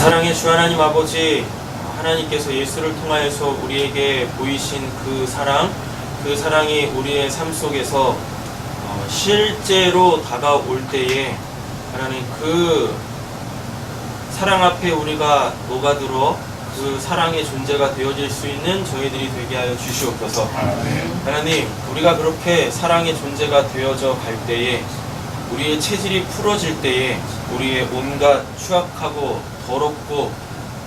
사랑의 주 하나님 아버지, 하나님께서 예수를 통하여서 우리에게 보이신 그 사랑이 우리의 삶 속에서 실제로 다가올 때에 하나님 그 사랑 앞에 우리가 녹아들어 그 사랑의 존재가 되어질 수 있는 저희들이 되게 하여 주시옵소서. 하나님, 우리가 그렇게 사랑의 존재가 되어져 갈 때에 우리의 체질이 풀어질 때에 우리의 온갖 추악하고 더럽고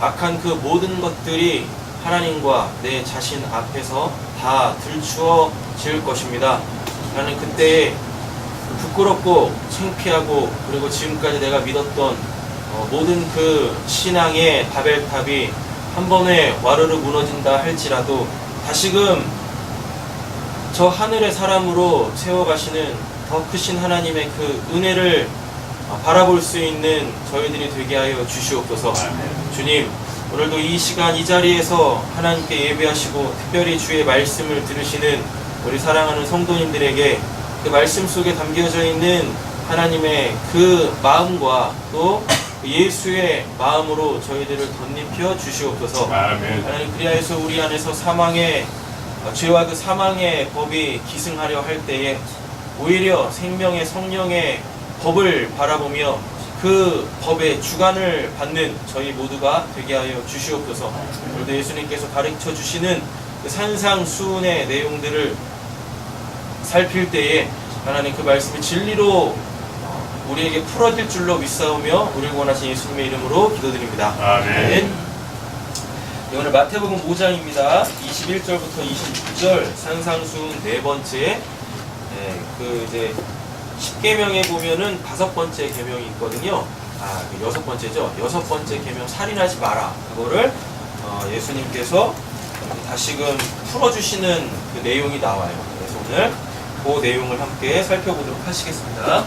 악한 그 모든 것들이 하나님과 내 자신 앞에서 다 들추어질 것입니다. 나는 그때에 부끄럽고 창피하고 그리고 지금까지 내가 믿었던 모든 그 신앙의 바벨탑이 한 번에 와르르 무너진다 할지라도 다시금 저 하늘의 사람으로 세워가시는 더 크신 하나님의 그 은혜를 바라볼 수 있는 저희들이 되게 하여 주시옵소서. 주님, 오늘도 이 시간 이 자리에서 하나님께 예배하시고 특별히 주의 말씀을 들으시는 우리 사랑하는 성도님들에게 그 말씀 속에 담겨져 있는 하나님의 그 마음과 또 예수의 마음으로 저희들을 덧입혀 주시옵소서. 하나님, 그리하여서 우리 안에서 사망의 죄와 그 사망의 법이 기승하려 할 때에 오히려 생명의 성령의 법을 바라보며 그 법의 주관을 받는 저희 모두가 되게 하여 주시옵소서. 오늘도 예수님께서 가르쳐 주시는 그 산상수훈의 내용들을 살필 때에 하나님 그 말씀이 진리로 우리에게 풀어질 줄로 믿사오며 우리를 원하신 예수님의 이름으로 기도드립니다. 아멘. 네, 오늘 마태복음 5장입니다. 21절부터 26절 산상수훈 네 번째. 그 이제 10계명에 보면은 5번째 계명이 있거든요. 그 6번째죠. 6번째 계명 살인하지 마라. 그거를 예수님께서 다시금 풀어주시는 그 내용이 나와요. 그래서 오늘 그 내용을 함께 살펴보도록 하시겠습니다.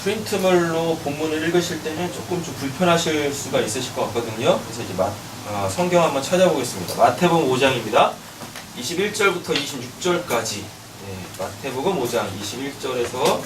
프린트물로 본문을 읽으실 때는 조금 좀 불편하실 수가 있으실 것 같거든요. 그래서 이제 성경 한번 찾아보겠습니다. 마태복음 5장입니다. 21절부터 26절까지. 마태복음 5장 21절에서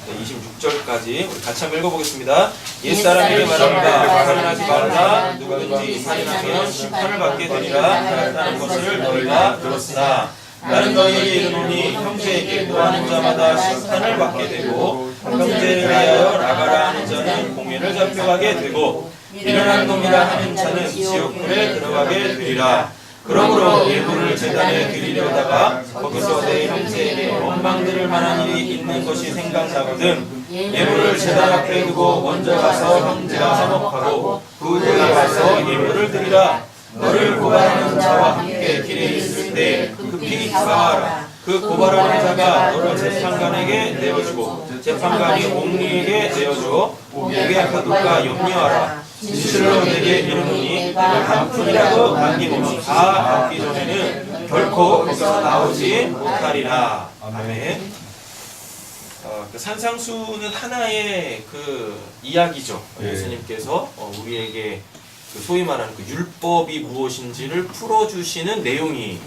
26절까지 우리 같이 한번 읽어보겠습니다. 옛사람에게 말합니다. 살인하지 말라. 누구든지 살인하면 심판을 받게 되리라 하였다는 것을 너희가 들었으나 나는 너희에게 이르노니 형제에게 노하는 자마다 심판을 받게 되고 형제를 위하여 나가라 하는 자는 공회를 잡혀가게 되고 미련한 놈이라 하는 자는 지옥불에 들어가게 되리라. 그러므로 예물을 제단에 드리려다가 거기서 내 형제에게 원망 들을 만한 일이 있는 것이 생각나거든 예물을 제단 앞에 두고 먼저 가서 형제와 화목하고 그 후에 가서 예물을 드리라. 너를 고발하는 자와 함께 길에 있을 때 급히 사하라. 그 고발하는 자가 너를 재판관에게 내어주고 재판관이 옥리에게 내어주어 옥에게 가둘까 염려하라. 진실로 내게 이르노니 내가 한 푼이라도 남김없이 다 갚기 전에는 결코 거기서 나오지 못하리라. 아멘. 그 산상수는 하나의 그 이야기죠. 예수님께서 우리에게 그 소위 말하는 그 율법이 무엇인지를 풀어주시는 내용이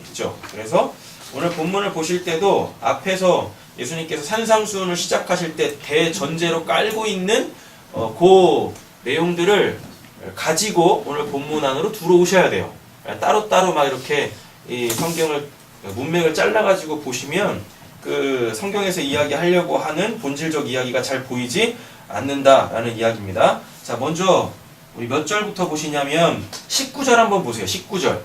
있죠. 그래서 오늘 본문을 보실 때도 앞에서 예수님께서 산상수훈을 시작하실 때 대전제로 깔고 있는 그 내용들을 가지고 오늘 본문 안으로 들어오셔야 돼요. 따로따로 막 이렇게 이 성경을 문맥을 잘라가지고 보시면 그 성경에서 이야기하려고 하는 본질적 이야기가 잘 보이지 않는다라는 이야기입니다. 자, 먼저 우리 몇 절부터 보시냐면 19절 한번 보세요. 19절.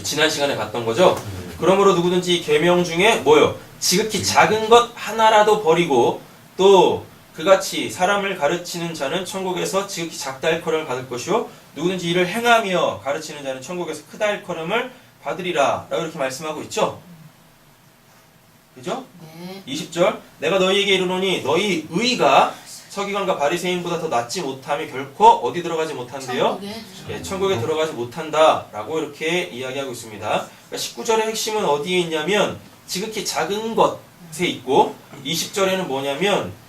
지난 시간에 봤던 거죠. 그러므로 누구든지 계명 중에 뭐요? 지극히 작은 것 하나라도 버리고 또 그같이 사람을 가르치는 자는 천국에서 지극히 작다 일컬음을 받을 것이요 누구든지 이를 행하며 가르치는 자는 천국에서 크다 일컬음을 받으리라 라고 이렇게 말씀하고 있죠. 그죠? 네. 20절 내가 너희에게 이르노니 너희 의가 서기관과 바리새인보다 더 낫지 못하며 결코 어디 들어가지 못한대요? 천국에 들어가지 못한다 라고 이렇게 이야기하고 있습니다. 그러니까 19절의 핵심은 어디에 있냐면 지극히 작은 것에 있고 20절에는 뭐냐면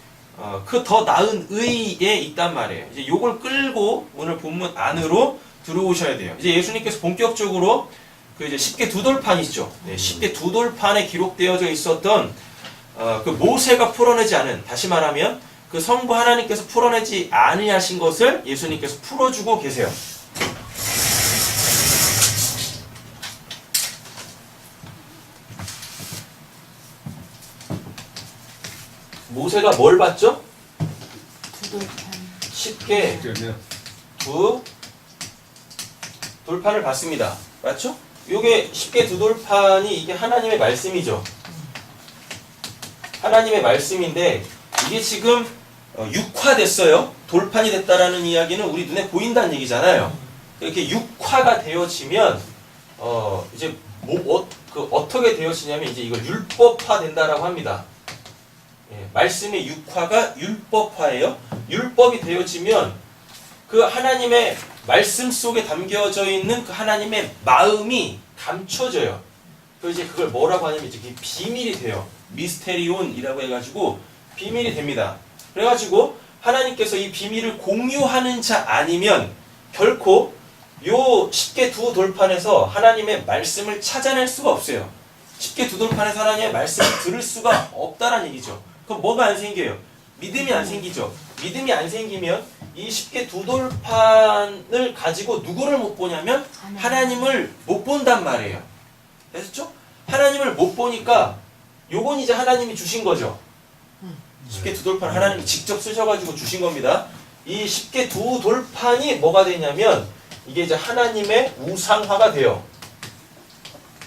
그 더 나은 의에 있단 말이에요. 이제 요걸 끌고 오늘 본문 안으로 들어오셔야 돼요. 이제 예수님께서 본격적으로 그 이제 10개 두돌판이죠. 10개 두돌판에 기록되어져 있었던 그 모세가 풀어내지 않은, 다시 말하면 그 성부 하나님께서 풀어내지 아니하신 것을 예수님께서 풀어주고 계세요. 모세가 뭘 봤죠? 쉽게 두 돌판을 봤습니다. 맞죠? 요게 쉽게 두 돌판이 이게 하나님의 말씀이죠. 하나님의 말씀인데 이게 지금 육화됐어요. 돌판이 됐다라는 이야기는 우리 눈에 보인다는 얘기잖아요. 이렇게 육화가 되어지면 이제 어떻게 되어지냐면 이제 이걸 율법화 된다라고 합니다. 예, 말씀의 육화가 율법화예요. 율법이 되어지면 그 하나님의 말씀 속에 담겨져 있는 그 하나님의 마음이 감춰져요. 이제 그걸 뭐라고 하냐면 이제 비밀이 돼요. 미스테리온이라고 해가지고 비밀이 됩니다. 그래가지고 하나님께서 이 비밀을 공유하는 자 아니면 결코 요 쉽게 두 돌판에서 하나님의 말씀을 찾아낼 수가 없어요. 쉽게 두 돌판에서 하나님의 말씀을 들을 수가 없다는 얘기죠. 그럼 뭐가 안 생겨요? 믿음이 안 생기죠. 믿음이 안 생기면 이 쉽게 두 돌판을 가지고 누구를 못 보냐면 하나님을 못 본단 말이에요. 됐죠? 하나님을 못 보니까 요건 이제 하나님이 주신 거죠. 쉽게 두 돌판 하나님이 직접 쓰셔가지고 주신 겁니다. 이 쉽게 두 돌판이 뭐가 되냐면 이게 이제 하나님의 우상화가 돼요.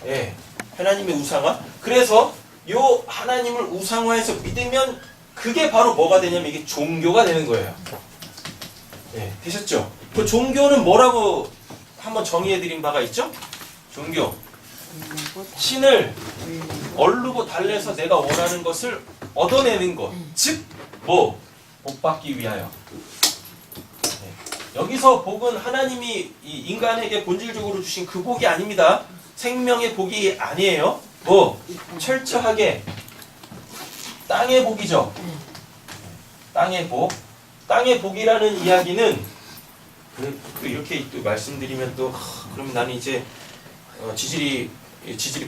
예, 하나님의 우상화. 그래서 요 하나님을 우상화해서 믿으면 그게 바로 뭐가 되냐면 이게 종교가 되는 거예요. 예, 되셨죠? 그 종교는 뭐라고 한번 정의해드린 바가 있죠? 종교. 신을 얼르고 달래서 내가 원하는 것을 얻어내는 것. 즉, 복 받기 위하여. 예, 여기서 복은 하나님이 이 인간에게 본질적으로 주신 그 복이 아닙니다. 생명의 복이 아니에요. 철저하게 땅의 복이죠. 땅의 복. 땅의 복이라는 이야기는 이렇게 또 말씀드리면 또 그럼 나는 이제 지질이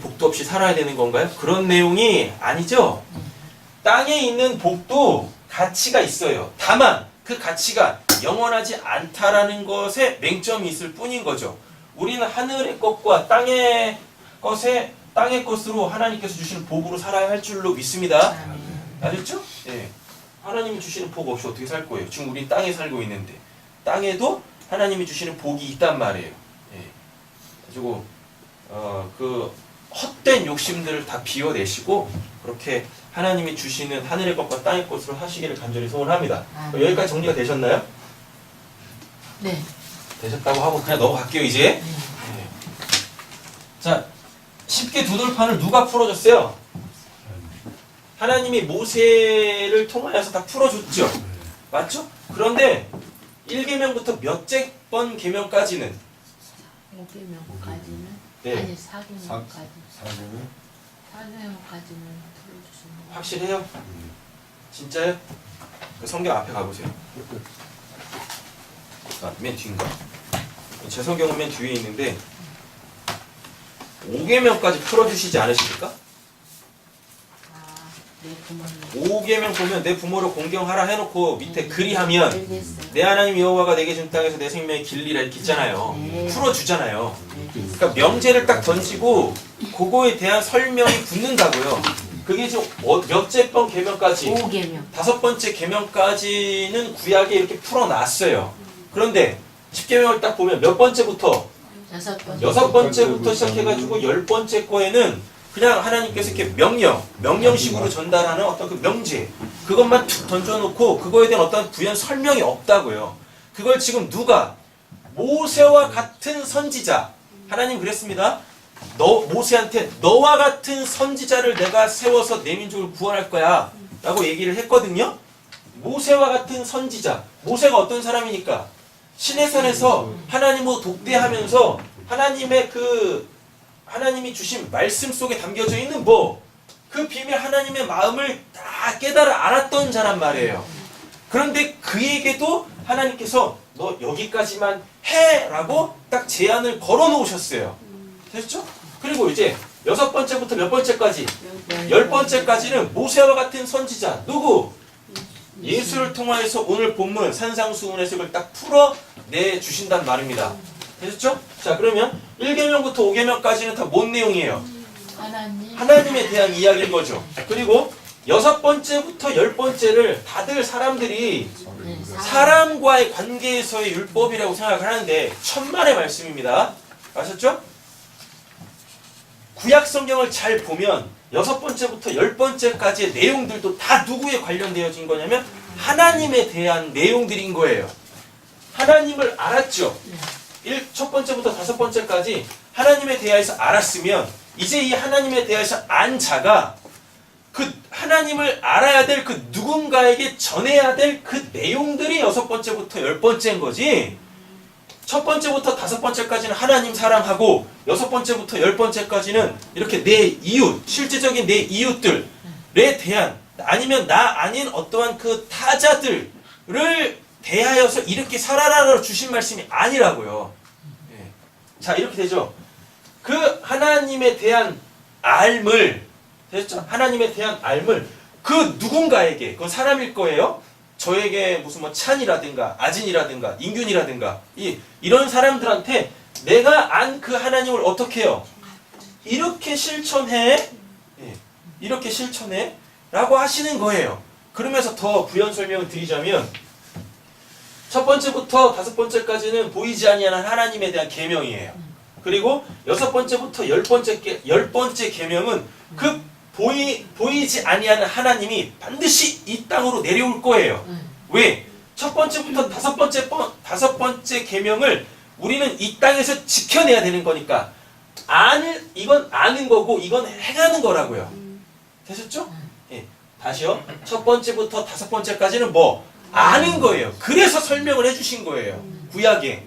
복도 없이 살아야 되는 건가요? 그런 내용이 아니죠. 땅에 있는 복도 가치가 있어요. 다만 그 가치가 영원하지 않다라는 것에 맹점이 있을 뿐인 거죠. 우리는 하늘의 것과 땅의 것으로 하나님께서 주시는 복으로 살아야 할 줄로 믿습니다. 알겠죠? 예. 하나님이 주시는 복 없이 어떻게 살 거예요? 지금 우리 땅에 살고 있는데 땅에도 하나님이 주시는 복이 있단 말이에요. 예. 그리고 그 헛된 욕심들을 다 비워내시고 그렇게 하나님이 주시는 하늘의 것과 땅의 것으로 하시기를 간절히 소원합니다. 여기까지 정리가 되셨나요? 네. 되셨다고 하고 그냥 넘어갈게요 이제. 네. 자, 쉽게 두 돌판을 누가 풀어줬어요? 하나님이 모세를 통하여서 다 풀어줬죠. 맞죠? 그런데 1계명부터 몇째 번 계명까지는 5계명까지는 네. 아니 4계명까지 4계명까지는 풀어주시는 거예요. 확실해요? 진짜요? 그 성경 앞에 가보세요. 맨 뒤인가? 제 성경은 맨 뒤에 있는데 5계명까지 풀어주시지 않으십니까? 내 부모님. 5계명 보면 내 부모를 공경하라 해놓고 밑에 그리하면 알겠어요. 내 하나님 여호와가 내게 준 땅에서 내 생명의 길리라 이렇게 있잖아요. 네. 풀어주잖아요. 알겠어요. 그러니까 명제를 딱 던지고 그거에 대한 설명이 붙는다고요. 그게 지금 몇째 번 계명까지 5계명. 5번째 계명까지는 구약에 이렇게 풀어놨어요. 그런데 10계명을 딱 보면 몇 번째부터 6번째부터 시작해가지고 10번째 거에는 그냥 하나님께서 이렇게 명령식으로 전달하는 어떤 그 명제 그것만 툭 던져놓고 그거에 대한 어떤 부연 설명이 없다고요. 그걸 지금 누가 모세와 같은 선지자 하나님 그랬습니다. 모세한테 너와 같은 선지자를 내가 세워서 내 민족을 구원할 거야 라고 얘기를 했거든요. 모세와 같은 선지자. 모세가 어떤 사람이니까 시내산에서 하나님으로 독대하면서 하나님이 주신 말씀 속에 담겨져 있는 그 비밀 하나님의 마음을 다 깨달아 알았던 자란 말이에요. 그런데 그에게도 하나님께서 너 여기까지만 해라고 딱 제안을 걸어 놓으셨어요. 됐죠? 그리고 이제 6번째부터 몇 번째까지? 10번째까지는 모세와 같은 선지자 누구? 예수 예수를 통하여서 오늘 본문 산상수훈 해석을 딱 풀어내 주신단 말입니다. 되셨죠? 자, 그러면 1계명부터 5계명까지는 다 뭔 내용이에요? 하나님에 대한 이야기인 거죠. 그리고 6번째부터 10번째를 다들 사람들이 사람과의 관계에서의 율법이라고 생각을 하는데 천만의 말씀입니다. 아셨죠? 구약 성경을 잘 보면 6번째부터 10번째까지의 내용들도 다 누구에 관련되어진 거냐면 하나님에 대한 내용들인 거예요. 하나님을 알았죠. 첫 번째부터 5번째까지 하나님에 대해서 알았으면 이제 이 하나님에 대해서 안 자가 그 하나님을 알아야 될 그 누군가에게 전해야 될 그 내용들이 6번째부터 10번째인 거지. 첫 번째부터 5번째까지는 하나님 사랑하고 6번째부터 10번째까지는 이렇게 내 이웃, 실제적인 내 이웃들에 대한 아니면 나 아닌 어떠한 그 타자들을 대하여서 이렇게 살아라 주신 말씀이 아니라고요. 예. 자, 이렇게 되죠. 그 하나님에 대한 알물, 됐죠? 하나님에 대한 알물 그 누군가에게, 그건 사람일 거예요. 저에게 무슨 뭐 찬이라든가 아진이라든가 인균이라든가 이런 사람들한테 내가 안 그 하나님을 어떻게 해요? 이렇게 실천해. 예, 이렇게 실천해 라고 하시는 거예요. 그러면서 더 부연 설명을 드리자면 첫 번째부터 5번째까지는 보이지 아니하는 하나님에 대한 계명이에요. 그리고 6번째부터 10번째 계명은 그 보이지 아니하는 하나님이 반드시 이 땅으로 내려올 거예요. 왜? 첫 번째부터 5번째 계명을 우리는 이 땅에서 지켜내야 되는 거니까 이건 아는 거고 이건 행하는 거라고요. 되셨죠? 예. 다시요. 첫 번째부터 5번째까지는 뭐? 아는 거예요. 그래서 설명을 해주신 거예요. 구약에.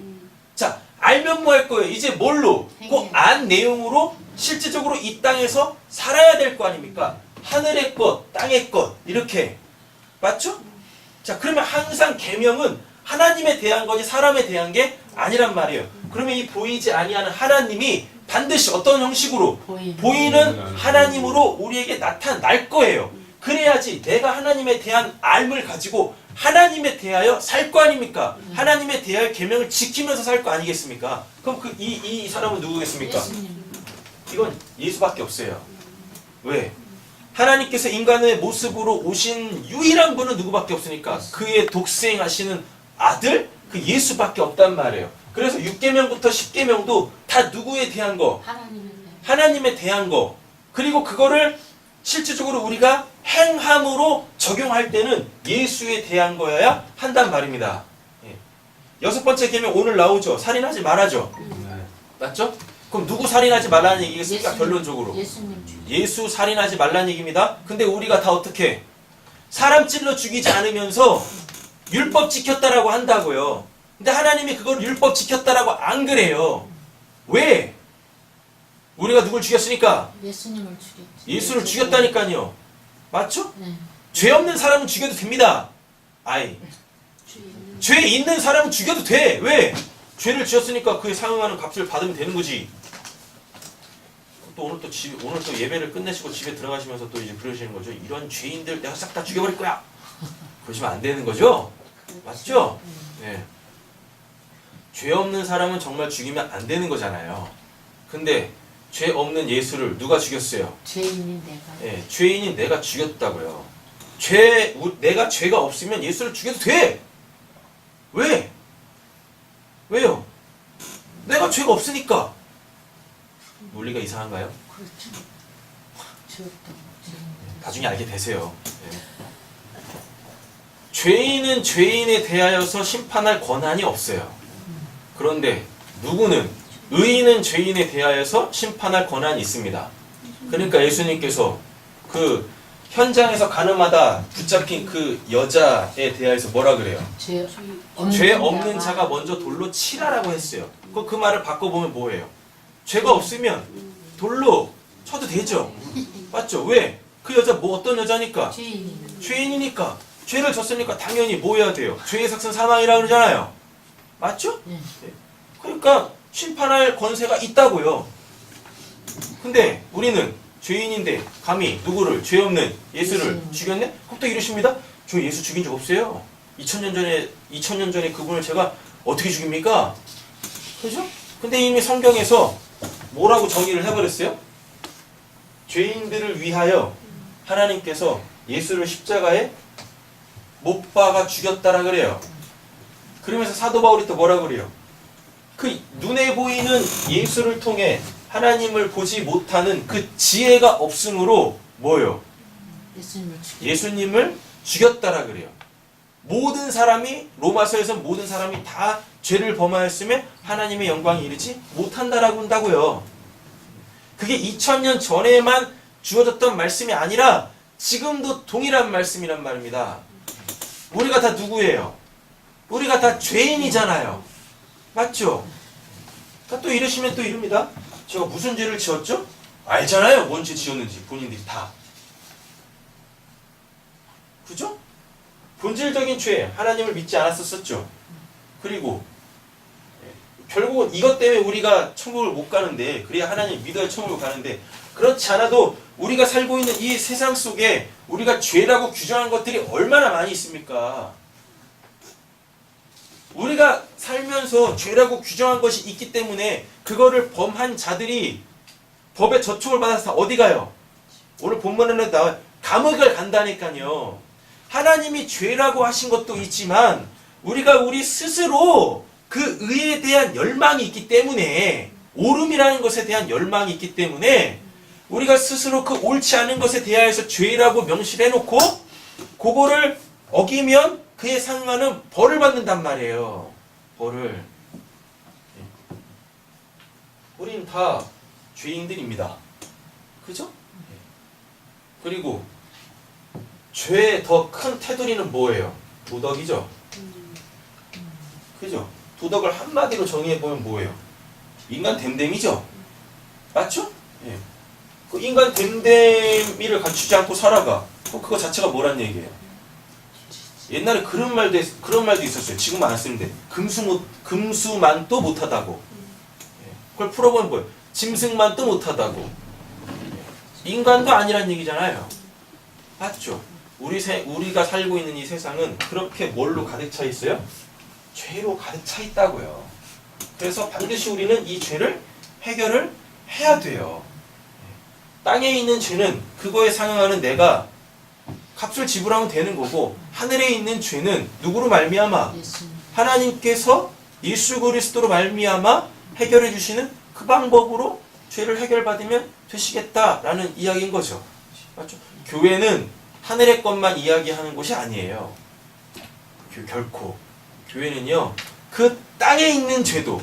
자, 알면 뭐 할 거예요? 이제 뭘로? 그 안 내용으로 실질적으로 이 땅에서 살아야 될 거 아닙니까? 하늘의 것, 땅의 것 이렇게. 맞죠? 자, 그러면 항상 계명은 하나님에 대한 거지 사람에 대한 게 아니란 말이에요. 그러면 이 보이지 아니하는 하나님이 반드시 어떤 형식으로 보이는 하나님으로 우리에게 나타날 거예요. 그래야지 내가 하나님에 대한 알을 가지고 하나님에 대하여 살 거 아닙니까? 하나님에 대하여 계명을 지키면서 살 거 아니겠습니까? 그럼 이 사람은 누구겠습니까? 예수님. 이건 예수밖에 없어요. 왜? 하나님께서 인간의 모습으로 오신 유일한 분은 누구밖에 없으니까 그의 독생하시는 아들 그 예수밖에 없단 말이에요. 그래서 6계명부터 10계명도 다 누구에 대한 거? 하나님에 대한 거. 그리고 그거를 실질적으로 우리가 행함으로 적용할 때는 예수에 대한 거여야 한단 말입니다. 예. 6번째 계명 오늘 나오죠. 살인하지 말아죠. 맞죠? 그럼 누구 살인하지 말라는 얘기겠습니까? 결론적으로. 예수 살인하지 말라는 얘기입니다. 근데 우리가 다 어떻게? 사람 찔러 죽이지 않으면서 율법 지켰다라고 한다고요. 근데 하나님이 그걸 율법 지켰다라고 안 그래요. 왜? 우리가 누굴 죽였으니까? 예수님을 죽였죠. 예수를 죽였다니까요. 맞죠? 네. 죄 없는 사람은 죽여도 됩니다. 죄 있는 사람은 죽여도 돼. 왜? 죄를 지었으니까 그에 상응하는 값을 받으면 되는 거지. 또 오늘 또 예배를 끝내시고 집에 들어가시면서 또 이제 그러시는 거죠. 이런 죄인들 내가 싹 다 죽여버릴 거야. 그러시면 안 되는 거죠. 맞죠? 네. 죄 없는 사람은 정말 죽이면 안 되는 거잖아요. 근데 죄 없는 예수를 누가 죽였어요? 죄인인 내가. 네, 죄인인 내가 죽였다고요. 내가 죄가 없으면 예수를 죽여도 돼. 왜? 왜요? 내가 죄가 없으니까. 논리가 이상한가요? 그렇죠. 나중에 알게 되세요. 네. 죄인은 죄인에 대하여서 심판할 권한이 없어요. 그런데 누구는 의인은 죄인에 대하여서 심판할 권한이 있습니다. 그러니까 예수님께서 그 현장에서 가늠하다 붙잡힌 그 여자에 대하여서 뭐라 그래요? 죄 없는 자가 먼저 돌로 치라라고 했어요. 그 말을 바꿔보면 뭐예요? 죄가 없으면 돌로 쳐도 되죠. 맞죠? 왜? 그 여자 뭐 어떤 여자니까? 죄인이니까. 죄를 졌으니까 당연히 뭐 해야 돼요? 죄의 삭은 사망이라고 그러잖아요. 맞죠? 네. 그러니까 심판할 권세가 있다고요. 근데 우리는 죄인인데 감히 누구를 죄 없는 예수를 죽였네? 그럼 또 이러십니다. 저 예수 죽인 적 없어요. 2000년 전에 그분을 제가 어떻게 죽입니까? 그죠? 근데 이미 성경에서 뭐라고 정의를 해버렸어요? 죄인들을 위하여 하나님께서 예수를 십자가에 못 박아 죽였다라 그래요. 그러면서 사도 바울이 또 뭐라 그래요? 그 눈에 보이는 예수를 통해 하나님을 보지 못하는 그 지혜가 없으므로 뭐예요? 예수님을 죽였다라 그래요. 모든 사람이 로마서에서 모든 사람이 다 죄를 범하였음에 하나님의 영광에 이르지 못한다라고 한다고요. 그게 2000년 전에만 주어졌던 말씀이 아니라 지금도 동일한 말씀이란 말입니다. 우리가 다 누구예요? 우리가 다 죄인이잖아요. 맞죠? 그러니까 또 이러시면 또 이릅니다. 제가 무슨 죄를 지었죠? 알잖아요. 뭔 죄 지었는지 본인들이 다. 그죠? 본질적인 죄, 하나님을 믿지 않았었죠. 그리고 결국은 이것 때문에 우리가 천국을 못 가는데, 그래야 하나님 믿어야 천국을 가는데, 그렇지 않아도 우리가 살고 있는 이 세상 속에 우리가 죄라고 규정한 것들이 얼마나 많이 있습니까? 우리가 살면서 죄라고 규정한 것이 있기 때문에 그거를 범한 자들이 법의 저촉을 받아서 어디 가요? 오늘 본문에는 나와 감옥을 간다니까요. 하나님이 죄라고 하신 것도 있지만 우리가 우리 스스로 그 의에 대한 열망이 있기 때문에, 옳음이라는 것에 대한 열망이 있기 때문에 우리가 스스로 그 옳지 않은 것에 대하여서 죄라고 명시를 해놓고 그거를 어기면 그에 상응하는 벌을 받는단 말이에요. 벌을. 우린 다 죄인들입니다. 그죠? 그리고 죄의 더 큰 테두리는 뭐예요? 도덕이죠. 그죠? 도덕을 한마디로 정의해보면 뭐예요? 인간 됨됨이죠? 맞죠? 예. 그 인간 됨됨이를 갖추지 않고 살아가. 그거 자체가 뭐란 얘기예요? 옛날에 그런 말도 있었어요. 지금 안 쓰는데. 금수만도 못하다고. 예. 그걸 풀어보면 뭐예요? 짐승만도 못하다고. 예. 인간도 아니란 얘기잖아요. 맞죠? 우리가 살고 있는 이 세상은 그렇게 뭘로 가득 차 있어요? 죄로 가득 차 있다고요. 그래서 반드시 우리는 이 죄를 해결을 해야 돼요. 땅에 있는 죄는 그거에 상응하는 내가 값을 지불하면 되는 거고, 하늘에 있는 죄는 누구로 말미암아? 하나님께서 예수 그리스도로 말미암아 해결해 주시는 그 방법으로 죄를 해결받으면 되시겠다라는 이야기인 거죠. 맞죠? 교회는 하늘의 것만 이야기하는 곳이 아니에요. 결코. 교회는요, 그 땅에 있는 죄도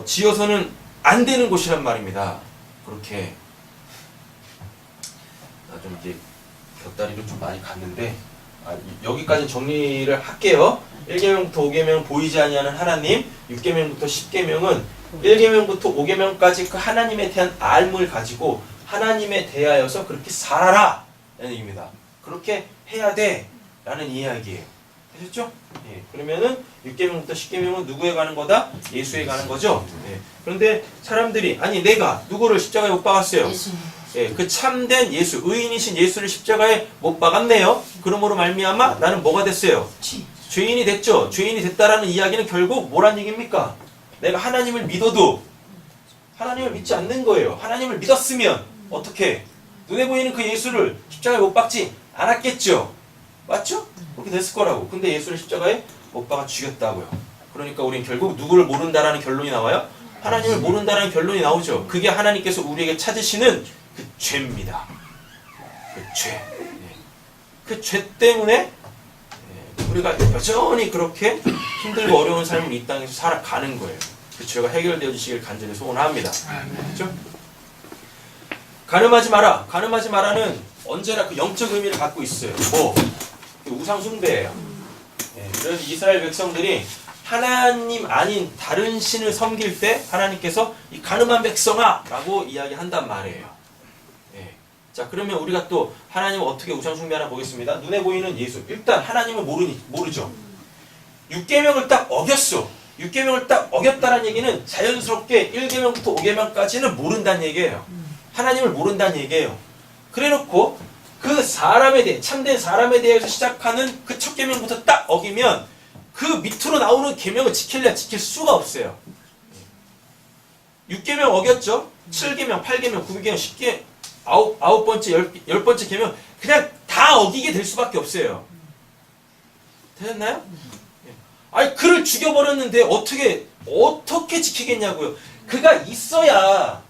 지어서는 안 되는 곳이란 말입니다. 그렇게 나 좀 이제 곁다리로 좀 많이 갔는데, 여기까지 정리를 할게요. 1계명부터 5계명 보이지 아니하는 하나님, 6계명부터 10계명은 1계명부터 5계명까지 그 하나님에 대한 알을 가지고 하나님에 대하여서 그렇게 살아라 라는 얘기입니다. 그렇게 해야 돼 라는 이야기예요. 되셨죠? 예. 그러면은 6계명부터 10계명은 누구에 가는 거다? 예수에 가는 거죠. 예. 그런데 사람들이, 아니 내가 누구를 십자가에 못 박았어요? 예, 그 참된 예수, 의인이신 예수를 십자가에 못 박았네요. 그러므로 말미암아 나는 뭐가 됐어요? 죄인이 됐죠. 죄인이 됐다라는 이야기는 결국 뭐란 얘기입니까? 내가 하나님을 믿어도 하나님을 믿지 않는 거예요. 하나님을 믿었으면 어떻게? 눈에 보이는 그 예수를 십자가에 못 박지 않았겠죠. 맞죠? 그렇게 됐을 거라고. 근데 예수를 십자가에 못 박아 죽였다고요. 그러니까 우린 결국 누구를 모른다라는 결론이 나와요? 하나님을 모른다라는 결론이 나오죠. 그게 하나님께서 우리에게 찾으시는 그 죄입니다. 그 죄. 그 죄 때문에 우리가 여전히 그렇게 힘들고 어려운 삶을 이 땅에서 살아가는 거예요. 그 죄가 해결되어 주시길 간절히 소원합니다. 그렇죠? 간음하지 마라. 간음하지 마라는 언제나 그 영적 의미를 갖고 있어요. 뭐? 우상 숭배예요. 그래서 이스라엘 백성들이 하나님 아닌 다른 신을 섬길 때 하나님께서 이 간음한 백성아 라고 이야기한단 말이에요. 자, 그러면 우리가 또 하나님을 어떻게 우상 숭배하나 보겠습니다. 눈에 보이는 예수. 일단 하나님을 모르죠. 6계명을 딱 어겼어. 6계명을 딱 어겼다는 얘기는 자연스럽게 1계명부터 5계명까지는 모른다는 얘기예요. 하나님을 모른다는 얘기예요. 그래놓고 그 사람에 대해 참된 사람에 대해서 시작하는 그 첫 계명부터 딱 어기면 그 밑으로 나오는 계명을 지킬래야 지킬 수가 없어요. 6계명 어겼죠? 7계명, 8계명, 9계명, 10계명, 9번째, 10번째 계명 그냥 다 어기게 될 수밖에 없어요. 되셨나요? 아니 그를 죽여버렸는데 어떻게 지키겠냐고요. 그가 있어야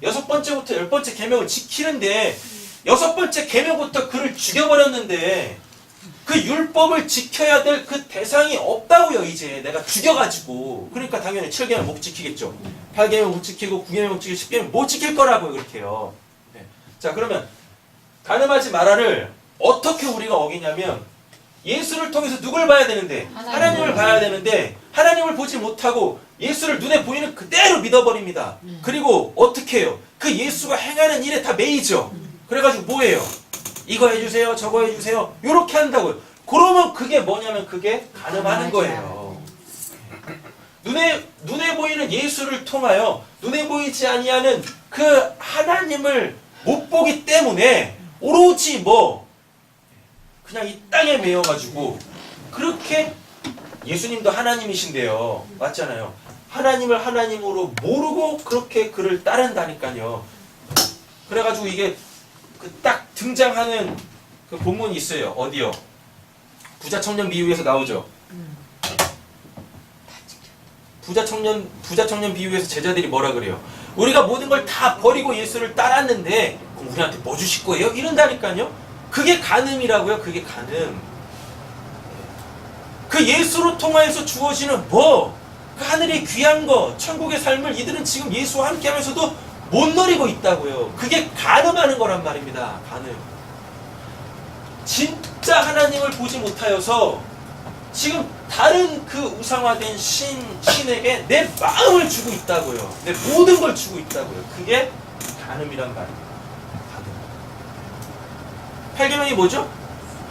6번째부터 10번째 계명을 지키는데 6번째 계명부터 그를 죽여버렸는데 그 율법을 지켜야 될 그 대상이 없다고요. 이제 내가 죽여가지고. 그러니까 당연히 7계명 못 지키겠죠. 8계명 못 지키고 9계명 못 지키고 10계명 못 지킬 거라고요. 그렇게요. 네. 자 그러면 가늠하지 마라를 어떻게 우리가 어기냐면 예수를 통해서 누굴 봐야 되는데 하나님을 봐야 되는데 하나님을 보지 못하고 예수를 눈에 보이는 그대로 믿어버립니다. 그리고 어떻게 해요? 그 예수가 행하는 일에 다 매이죠. 그래가지고 뭐예요? 이거 해주세요 저거 해주세요 요렇게 한다고요. 그러면 그게 뭐냐면 그게 가늠하는 거예요. 눈에 보이는 예수를 통하여 눈에 보이지 아니하는 그 하나님을 못 보기 때문에 오로지 그냥 이 땅에 매여가지고 그렇게 예수님도 하나님이신데요. 맞잖아요. 하나님을 하나님으로 모르고 그렇게 그를 따른다니까요. 그래가지고 이게 그 딱 등장하는 그 본문이 있어요. 어디요? 부자 청년 비유에서 나오죠. 부자 청년 비유에서 제자들이 뭐라 그래요? 우리가 모든 걸 다 버리고 예수를 따랐는데 그럼 우리한테 뭐 주실 거예요? 이런다니까요. 그게 간음이라고요. 그게 간음. 그 예수로 통하여서 주어지는 그 하늘의 귀한 거, 천국의 삶을 이들은 지금 예수와 함께 하면서도 못 누리고 있다고요. 그게 간음하는 거란 말입니다. 간음. 진짜 하나님을 보지 못하여서 지금 다른 그 우상화된 신에게 내 마음을 주고 있다고요. 내 모든 걸 주고 있다고요. 그게 간음이란 말입니다. 간음. 8계명이 뭐죠?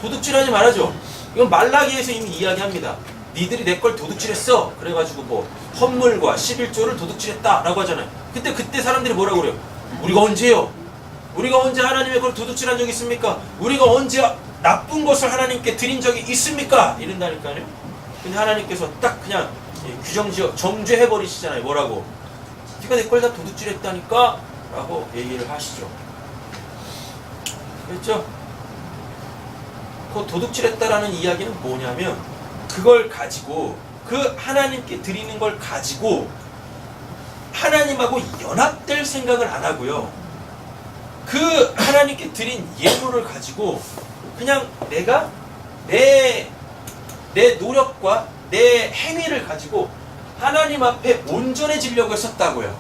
도둑질하지 말아죠. 이건 말라기에서 이미 이야기합니다. 니들이 내 걸 도둑질했어. 그래가지고 헌물과 11조를 도둑질했다라고 하잖아요. 그때 사람들이 뭐라고 그래요? 우리가 언제요? 우리가 언제 하나님의 걸 도둑질한 적이 있습니까? 우리가 언제 나쁜 것을 하나님께 드린 적이 있습니까? 이런다니까요. 근데 하나님께서 딱 그냥 규정지어 정죄해버리시잖아요. 뭐라고? 네가 내 걸 다 도둑질했다니까? 라고 얘기를 하시죠. 그렇죠? 그 도둑질했다라는 이야기는 뭐냐면 그걸 가지고 그 하나님께 드리는 걸 가지고 하나님하고 연합될 생각을 안 하고요. 그 하나님께 드린 예물을 가지고 그냥 내가 내 노력과 내 행위를 가지고 하나님 앞에 온전해지려고 했었다고요.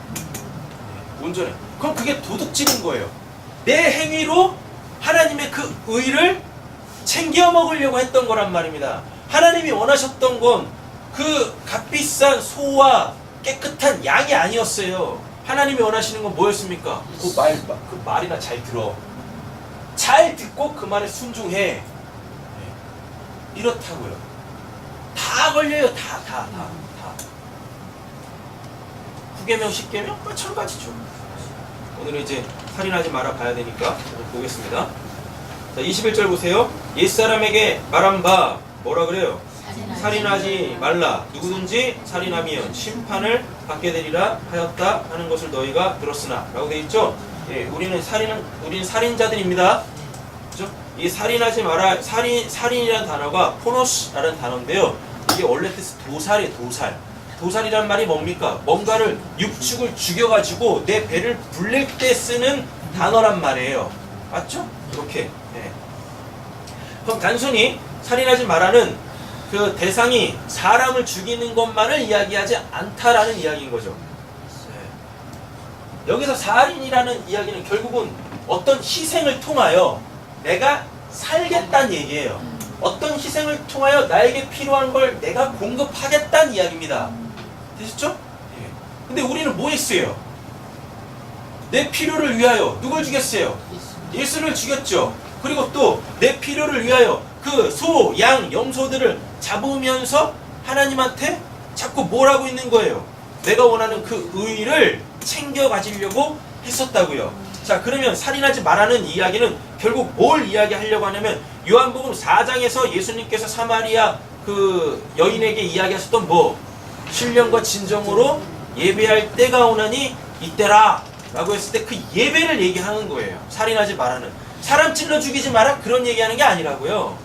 온전해. 그럼 그게 도둑질인 거예요. 내 행위로 하나님의 그 의를 챙겨 먹으려고 했던 거란 말입니다. 하나님이 원하셨던 건 그 값비싼 소와 깨끗한 양이 아니었어요. 하나님이 원하시는 건 뭐였습니까? 그 말이나 잘 들어. 잘 듣고 그 말에 순종해. 이렇다고요. 다 걸려요. 다. 9계명, 10계명? 마찬가지죠. 오늘은 이제 살인하지 마라 봐야 되니까 보겠습니다. 자, 21절 보세요. 옛사람에게 말한 바 뭐라 그래요? 살인하지 말라. 누구든지 살인하면 심판을 받게 되리라 하였다 하는 것을 너희가 들었으나 라고 되어 있죠. 예, 우리는 살인자들입니다. 그죠? 이 살인하지 마라. 살인이라는 단어가 포노스라는 단어인데요. 이게 원래 뜻은 도살이에요. 도살이란 말이 뭡니까? 뭔가를 육축을 죽여가지고 내 배를 불릴 때 쓰는 단어란 말이에요. 맞죠? 이렇게. 네. 그럼 단순히 살인하지 마라는 그 대상이 사람을 죽이는 것만을 이야기하지 않다라는 이야기인 거죠. 네. 여기서 살인이라는 이야기는 결국은 어떤 희생을 통하여 내가 살겠다는 얘기예요. 어떤 희생을 통하여 나에게 필요한 걸 내가 공급하겠다는 이야기입니다. 되셨죠? 네. 근데 우리는 뭐 했어요? 내 필요를 위하여 누굴 죽였어요? 예수를 죽였죠. 그리고 또 내 필요를 위하여 그 소, 양, 염소들을 잡으면서 하나님한테 자꾸 뭘 하고 있는 거예요? 내가 원하는 그 의를 챙겨 가지려고 했었다고요. 자, 그러면 살인하지 말라는 이야기는 결국 뭘 이야기하려고 하냐면 요한복음 4장에서 예수님께서 사마리아 그 여인에게 이야기하셨던 뭐 신령과 진정으로 예배할 때가 오나니 이때라 라고 했을 때 그 예배를 얘기하는 거예요. 살인하지 말라는. 사람 찔러 죽이지 마라 그런 얘기하는 게 아니라고요.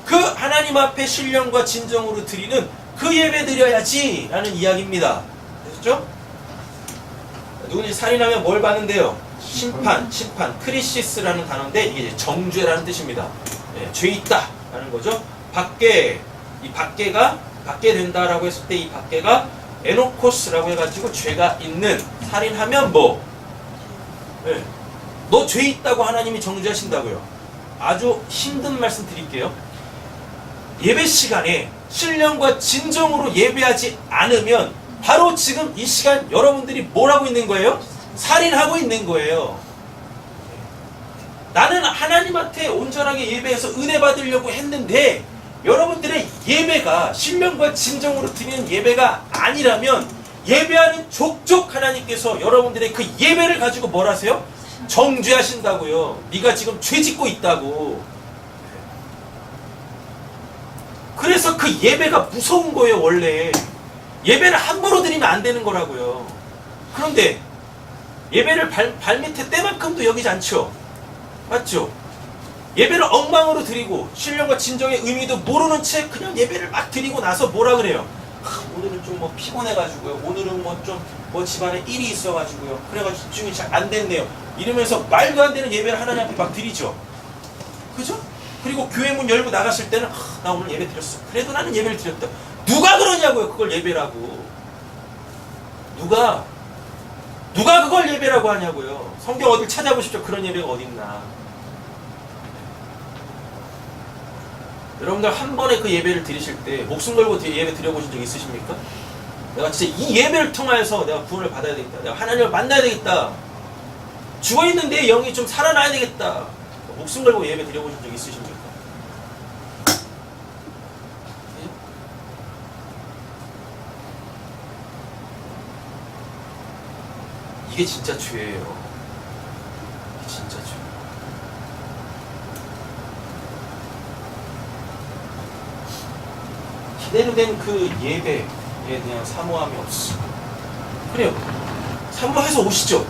그 하나님 앞에 신령과 진정으로 드리는 그 예배 드려야지 라는 이야기입니다. 되셨죠? 누군지 살인하면 뭘 받는데요? 심판, 크리시스라는 단어인데 이게 이제 정죄라는 뜻입니다. 예, 죄 있다 라는 거죠. 이 밖에가 받게 된다라고 했을 때 이 밖에가 에노코스라고 해가지고 죄가 있는. 살인하면 뭐? 예, 너 죄 있다고 하나님이 정죄하신다고요. 아주 힘든 말씀 드릴게요. 예배 시간에 신령과 진정으로 예배하지 않으면 바로 지금 이 시간 여러분들이 뭘 하고 있는 거예요? 살인하고 있는 거예요. 나는 하나님한테 온전하게 예배해서 은혜 받으려고 했는데 여러분들의 예배가 신령과 진정으로 드리는 예배가 아니라면 예배하는 족족 하나님께서 여러분들의 그 예배를 가지고 뭘 하세요? 정죄하신다고요. 네가 지금 죄 짓고 있다고. 그래서 그 예배가 무서운 거예요. 원래 예배를 함부로 드리면 안 되는 거라고요. 그런데 예배를 발밑에 때만큼도 여기지 않죠. 맞죠? 예배를 엉망으로 드리고 신령과 진정의 의미도 모르는 채 그냥 예배를 막 드리고 나서 뭐라 그래요? 오늘은 좀 뭐 피곤해가지고요. 오늘은 뭐 좀 뭐 집안에 일이 있어가지고요. 그래가지고 집중이 잘 안 됐네요. 이러면서 말도 안 되는 예배를 하나님 앞에 막 드리죠. 그죠? 그리고 교회 문 열고 나갔을 때는 나 오늘 예배 드렸어. 그래도 나는 예배를 드렸다. 누가 그러냐고요. 그걸 예배라고. 누가 그걸 예배라고 하냐고요. 성경 어딜 찾아보십시오. 그런 예배가 어딨나. 여러분들 한 번에 그 예배를 드리실 때 목숨 걸고 예배 드려보신 적 있으십니까? 내가 진짜 이 예배를 통해서 내가 구원을 받아야 되겠다. 내가 하나님을 만나야 되겠다. 죽어있는 내 영이 좀 살아나야 되겠다. 목숨 걸고 예배 드려보신 적 있으십니까? 이게 진짜 죄예요. 이게 진짜 죄. 제대로 된 그 예배에 대한 사모함이 없어. 그래요. 사모해서 오시죠.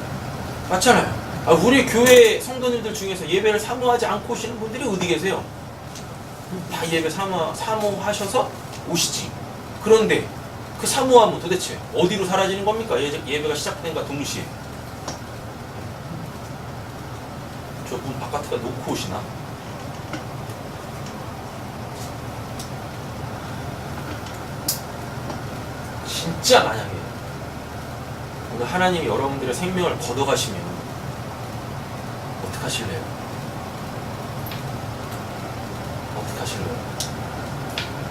맞잖아요. 우리 교회 성도님들 중에서 예배를 사모하지 않고 오시는 분들이 어디 계세요? 다 예배 사모하셔서 오시지. 그런데 그 사모함은 도대체 어디로 사라지는 겁니까? 예배가 시작된과 동시에. 저 문 바깥에다 놓고 오시나? 진짜 만약에 오늘 하나님이 여러분들의 생명을 걷어가시면 어떡하실래요? 어떡하실래요?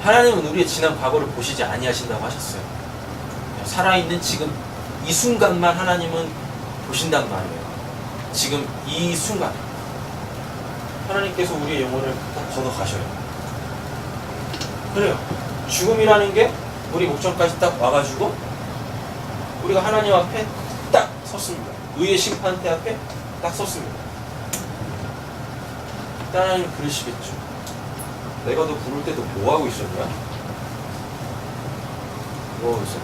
하나님은 우리의 지난 과거를 보시지 아니하신다고 하셨어요. 살아있는 지금 이 순간만 하나님은 보신단 말이에요. 지금 이 순간 하나님께서 우리의 영혼을 딱 걷어가셔요. 그래요. 죽음이라는 게 우리 목전까지 딱 와가지고 우리가 하나님 앞에 딱 섰습니다. 의의 심판대 앞에 딱 섰습니다. 하나님 그러시겠죠. 내가 너 부를 때 너 뭐하고 있었냐? 뭐하고 있었냐?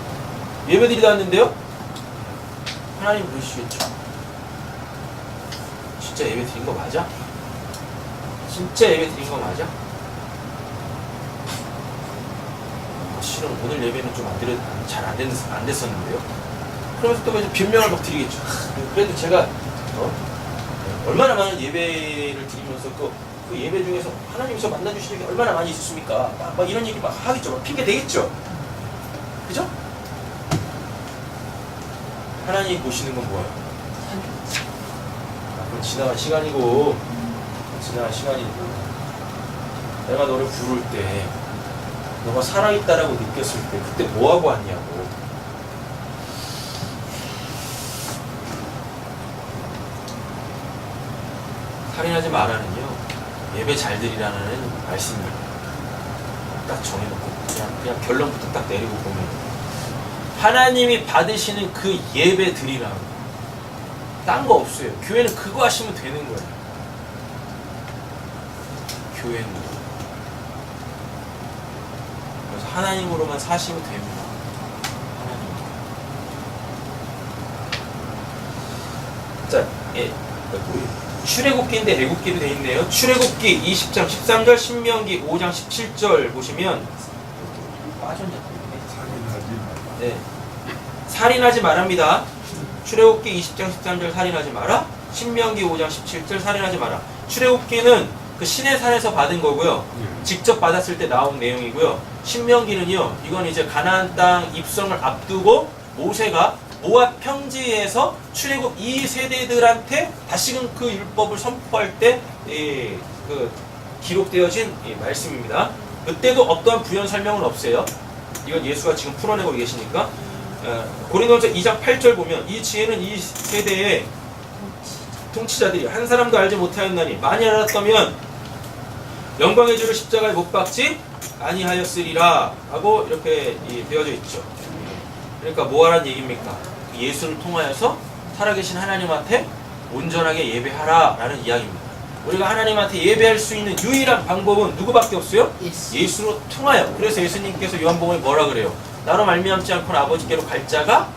예배드리다 왔는데요? 하나님 그러시겠죠. 진짜 예배 드린 거 맞아? 진짜 예배 드린 거 맞아? 실은 오늘 예배는 좀 잘 안 됐었는데요. 그러면서 또 변명을 막 드리겠죠. 그래도 제가 얼마나 많은 예배를 드리면서 그 예배 중에서 하나님께서 만나주시는 게 얼마나 많이 있었습니까? 막 이런 얘기 막 하겠죠. 막 핑계 대겠죠. 그죠? 하나님이 보시는 건 뭐예요? 그건 지나간 시간이고 내가 너를 부를 때 너가 살아있다라고 느꼈을 때 그때 뭐하고 왔냐고. 살인하지 말라는요 예배 잘 드리라는 말씀을 딱 정해놓고 그냥 결론부터 딱 내리고 보면 하나님이 받으시는 그 예배 드리라는 딱 딴 거 없어요. 교회는 그거 하시면 되는 거예요. 교회는. 그래서 하나님으로만 사시면 됩니다. 하나님. 자, 예. 출애굽기인데 애굽기로 되어 있네요. 출애굽기 20장 13절, 신명기 5장 17절 보시면 빠졌냐? 네. 살인하지 말랍니다. 출애굽기 20장 13절 살인하지 마라. 신명기 5장 17절 살인하지 마라. 출애굽기는 그 시내 산에서 받은 거고요. 직접 받았을 때 나온 내용이고요. 신명기는요. 이건 이제 가나안 땅 입성을 앞두고 모세가 모압 평지에서 출애굽 2세대들한테 다시금 그 율법을 선포할 때 그 기록되어진 말씀입니다. 그때도 어떠한 부연 설명은 없어요. 이건 예수가 지금 풀어내고 계시니까. 고린도전서 2장 8절 보면 이 지혜는 이 세대의 통치자들이 한 사람도 알지 못하였나니 만일 알았다면 영광의 주를 십자가에 못 박지 아니하였으리라 하고 이렇게 되어져 있죠. 그러니까 뭐하란 얘기입니까? 예수를 통하여서 살아계신 하나님한테 온전하게 예배하라 라는 이야기입니다. 우리가 하나님한테 예배할 수 있는 유일한 방법은 누구밖에 없어요? 예수로 통하여. 그래서 예수님께서 요한복음에 뭐라 그래요? 나로 말미암지 않고는 아버지께로 갈 자가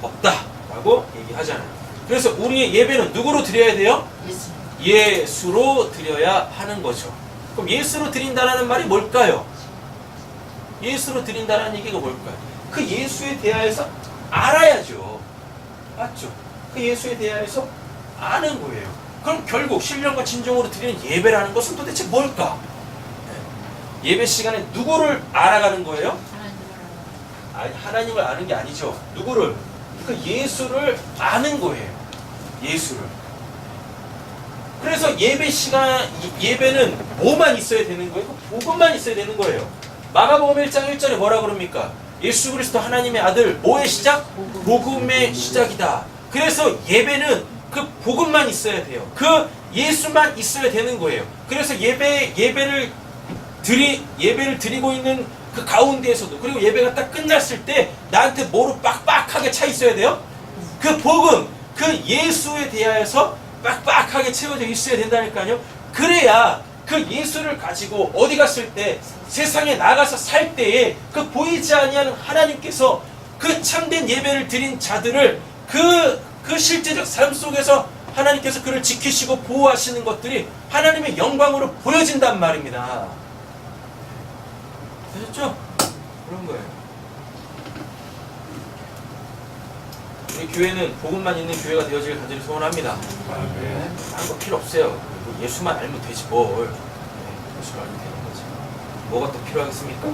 없다 라고 얘기하잖아요. 그래서 우리의 예배는 누구로 드려야 돼요? 예수로 드려야 하는 거죠. 그럼 예수로 드린다는 말이 뭘까요? 예수로 드린다는 얘기가 뭘까요? 그 예수에 대하여서 알아야죠. 맞죠? 그 예수에 대하여서 아는 거예요. 그럼 결국 신령과 진정으로 드리는 예배라는 것은 도대체 뭘까? 예배 시간에 누구를 알아가는 거예요? 아니, 하나님을 아는 게 아니죠. 누구를? 그 예수를 아는 거예요. 예수를. 그래서 예배 시간, 예배는 뭐만 있어야 되는 거예요? 그 복음만 있어야 되는 거예요. 마가복음 1장 1절에 뭐라 그럽니까? 예수 그리스도 하나님의 아들, 뭐의 시작? 복음의 시작이다. 그래서 예배는 그 복음만 있어야 돼요. 그 예수만 있어야 되는 거예요. 그래서 예배를 드리고 있는 그 가운데에서도, 그리고 예배가 딱 끝났을 때 나한테 뭐로 빡빡하게 차 있어야 돼요? 그 복음, 그 예수에 대하여서 빡빡하게 채워져 있어야 된다니까요. 그래야 그 예수를 가지고 어디 갔을 때, 세상에 나가서 살 때에 그 보이지 아니하는 하나님께서 그 참된 예배를 드린 자들을 그 실제적 삶 속에서 하나님께서 그를 지키시고 보호하시는 것들이 하나님의 영광으로 보여진단 말입니다. 되셨죠? 그런 거예요. 우리 교회는 복음만 있는 교회가 되어질 간절히 소원합니다. 다른 거 필요 없어요. 예수만 알면 되지 뭘. 예수만 알면 되는 거지. 뭐가 또 필요하겠습니까?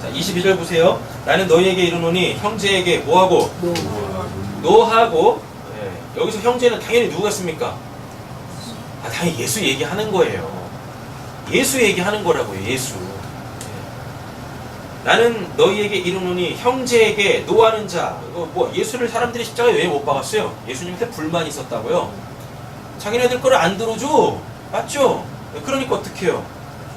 자, 22절 보세요. 나는 너희에게 이르노니 형제에게 뭐하고? 노하고. 여기서 형제는 당연히 누구겠습니까? 당연히 예수 얘기하는 거예요. 예수 얘기하는 거라고요. 예수. 나는 너희에게 이르노니 형제에게 노하는 자. 뭐 예수를 사람들이 십자가에 왜 못 박았어요? 예수님한테 불만이 있었다고요. 자기네들 거를 안 들어줘. 맞죠? 그러니까 어떻게 해요?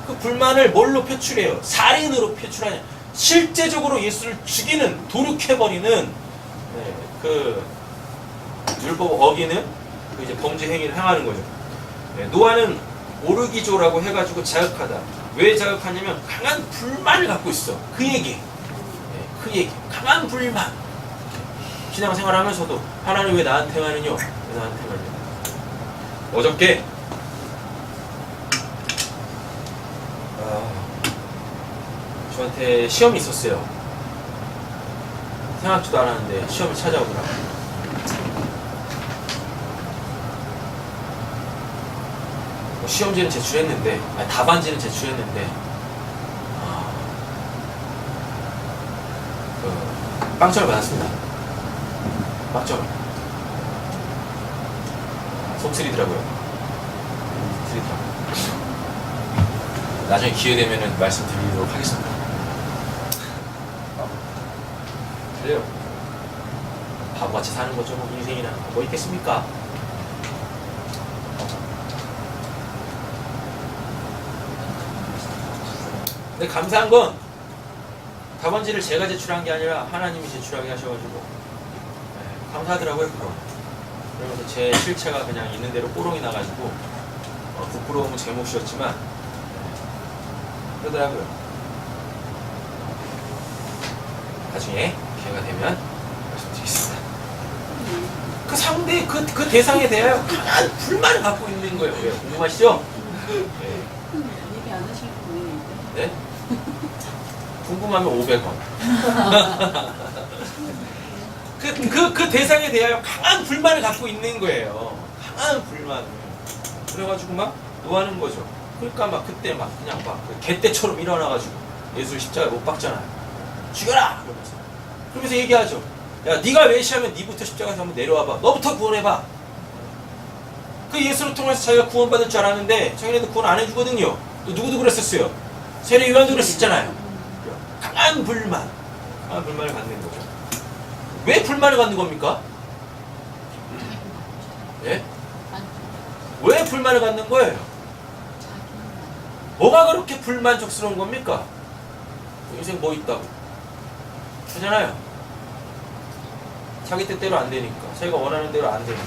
그 불만을 뭘로 표출해요? 살인으로 표출하냐. 실제적으로 예수를 죽이는, 도륙해버리는 그 율법 어기는 그 이제 범죄 행위를 행하는 거죠. 노아는 오르기조라고 해가지고 자극하다. 왜 자극하냐면 강한 불만을 갖고 있어. 그 얘기. 그 얘기. 강한 불만. 신앙생활 하면서도 하나님 왜 나한테만 하느냐? 왜 나한테만 하느냐? 어저께 저한테 시험이 있었어요. 생각지도 않았는데 시험이 찾아오더라고요. 시험지는 제출했는데, 답안지는 제출했는데, 빵점을 받았습니다. 빵점을. 속쓰리더라고요. 나중에 기회 되면은 말씀드리도록 하겠습니다. 그래요. 바보같이 사는 거죠. 뭐 인생이나 뭐 있겠습니까? 근데 감사한 건 답안지를 제가 제출한 게 아니라 하나님이 제출하게 하셔가지고 감사하더라고요, 그거. 그러면서 제 실체가 그냥 있는 대로 뽀롱이 나가지고, 부끄러움은 제 몫이었지만, 그러더라고요. 나중에 기회가 되면 말씀드리겠습니다. 그 상대, 그 대상에 대하여 강한 불만을 갖고 있는 거예요. 왜? 궁금하시죠? 네. 얘기 안 하실 거예요. 네? 궁금하면 500원. 그 대상에 대하여 강한 불만을 갖고 있는 거예요. 강한 불만을. 그래가지고 막 노하는 거죠. 그러니까 막 그때 막 그냥 막 개떼처럼 일어나가지고 예수 십자가에 못 박잖아요. 죽여라! 그러면서 얘기하죠. 야, 네가 메시아면 네부터 십자가에서 한번 내려와봐. 너부터 구원해봐. 그 예수를 통해서 자기가 구원받을 줄 알았는데 자기네들 구원 안 해주거든요. 또 누구도 그랬었어요. 세례 요한도 그랬었잖아요. 강한 불만을 갖는 거죠. 왜 불만을 갖는 겁니까? 예? 왜 불만을 갖는 거예요? 뭐가 그렇게 불만족스러운 겁니까? 인생 뭐 있다고? 하잖아요. 자기 뜻대로 안 되니까. 자기가 원하는 대로 안 되니까.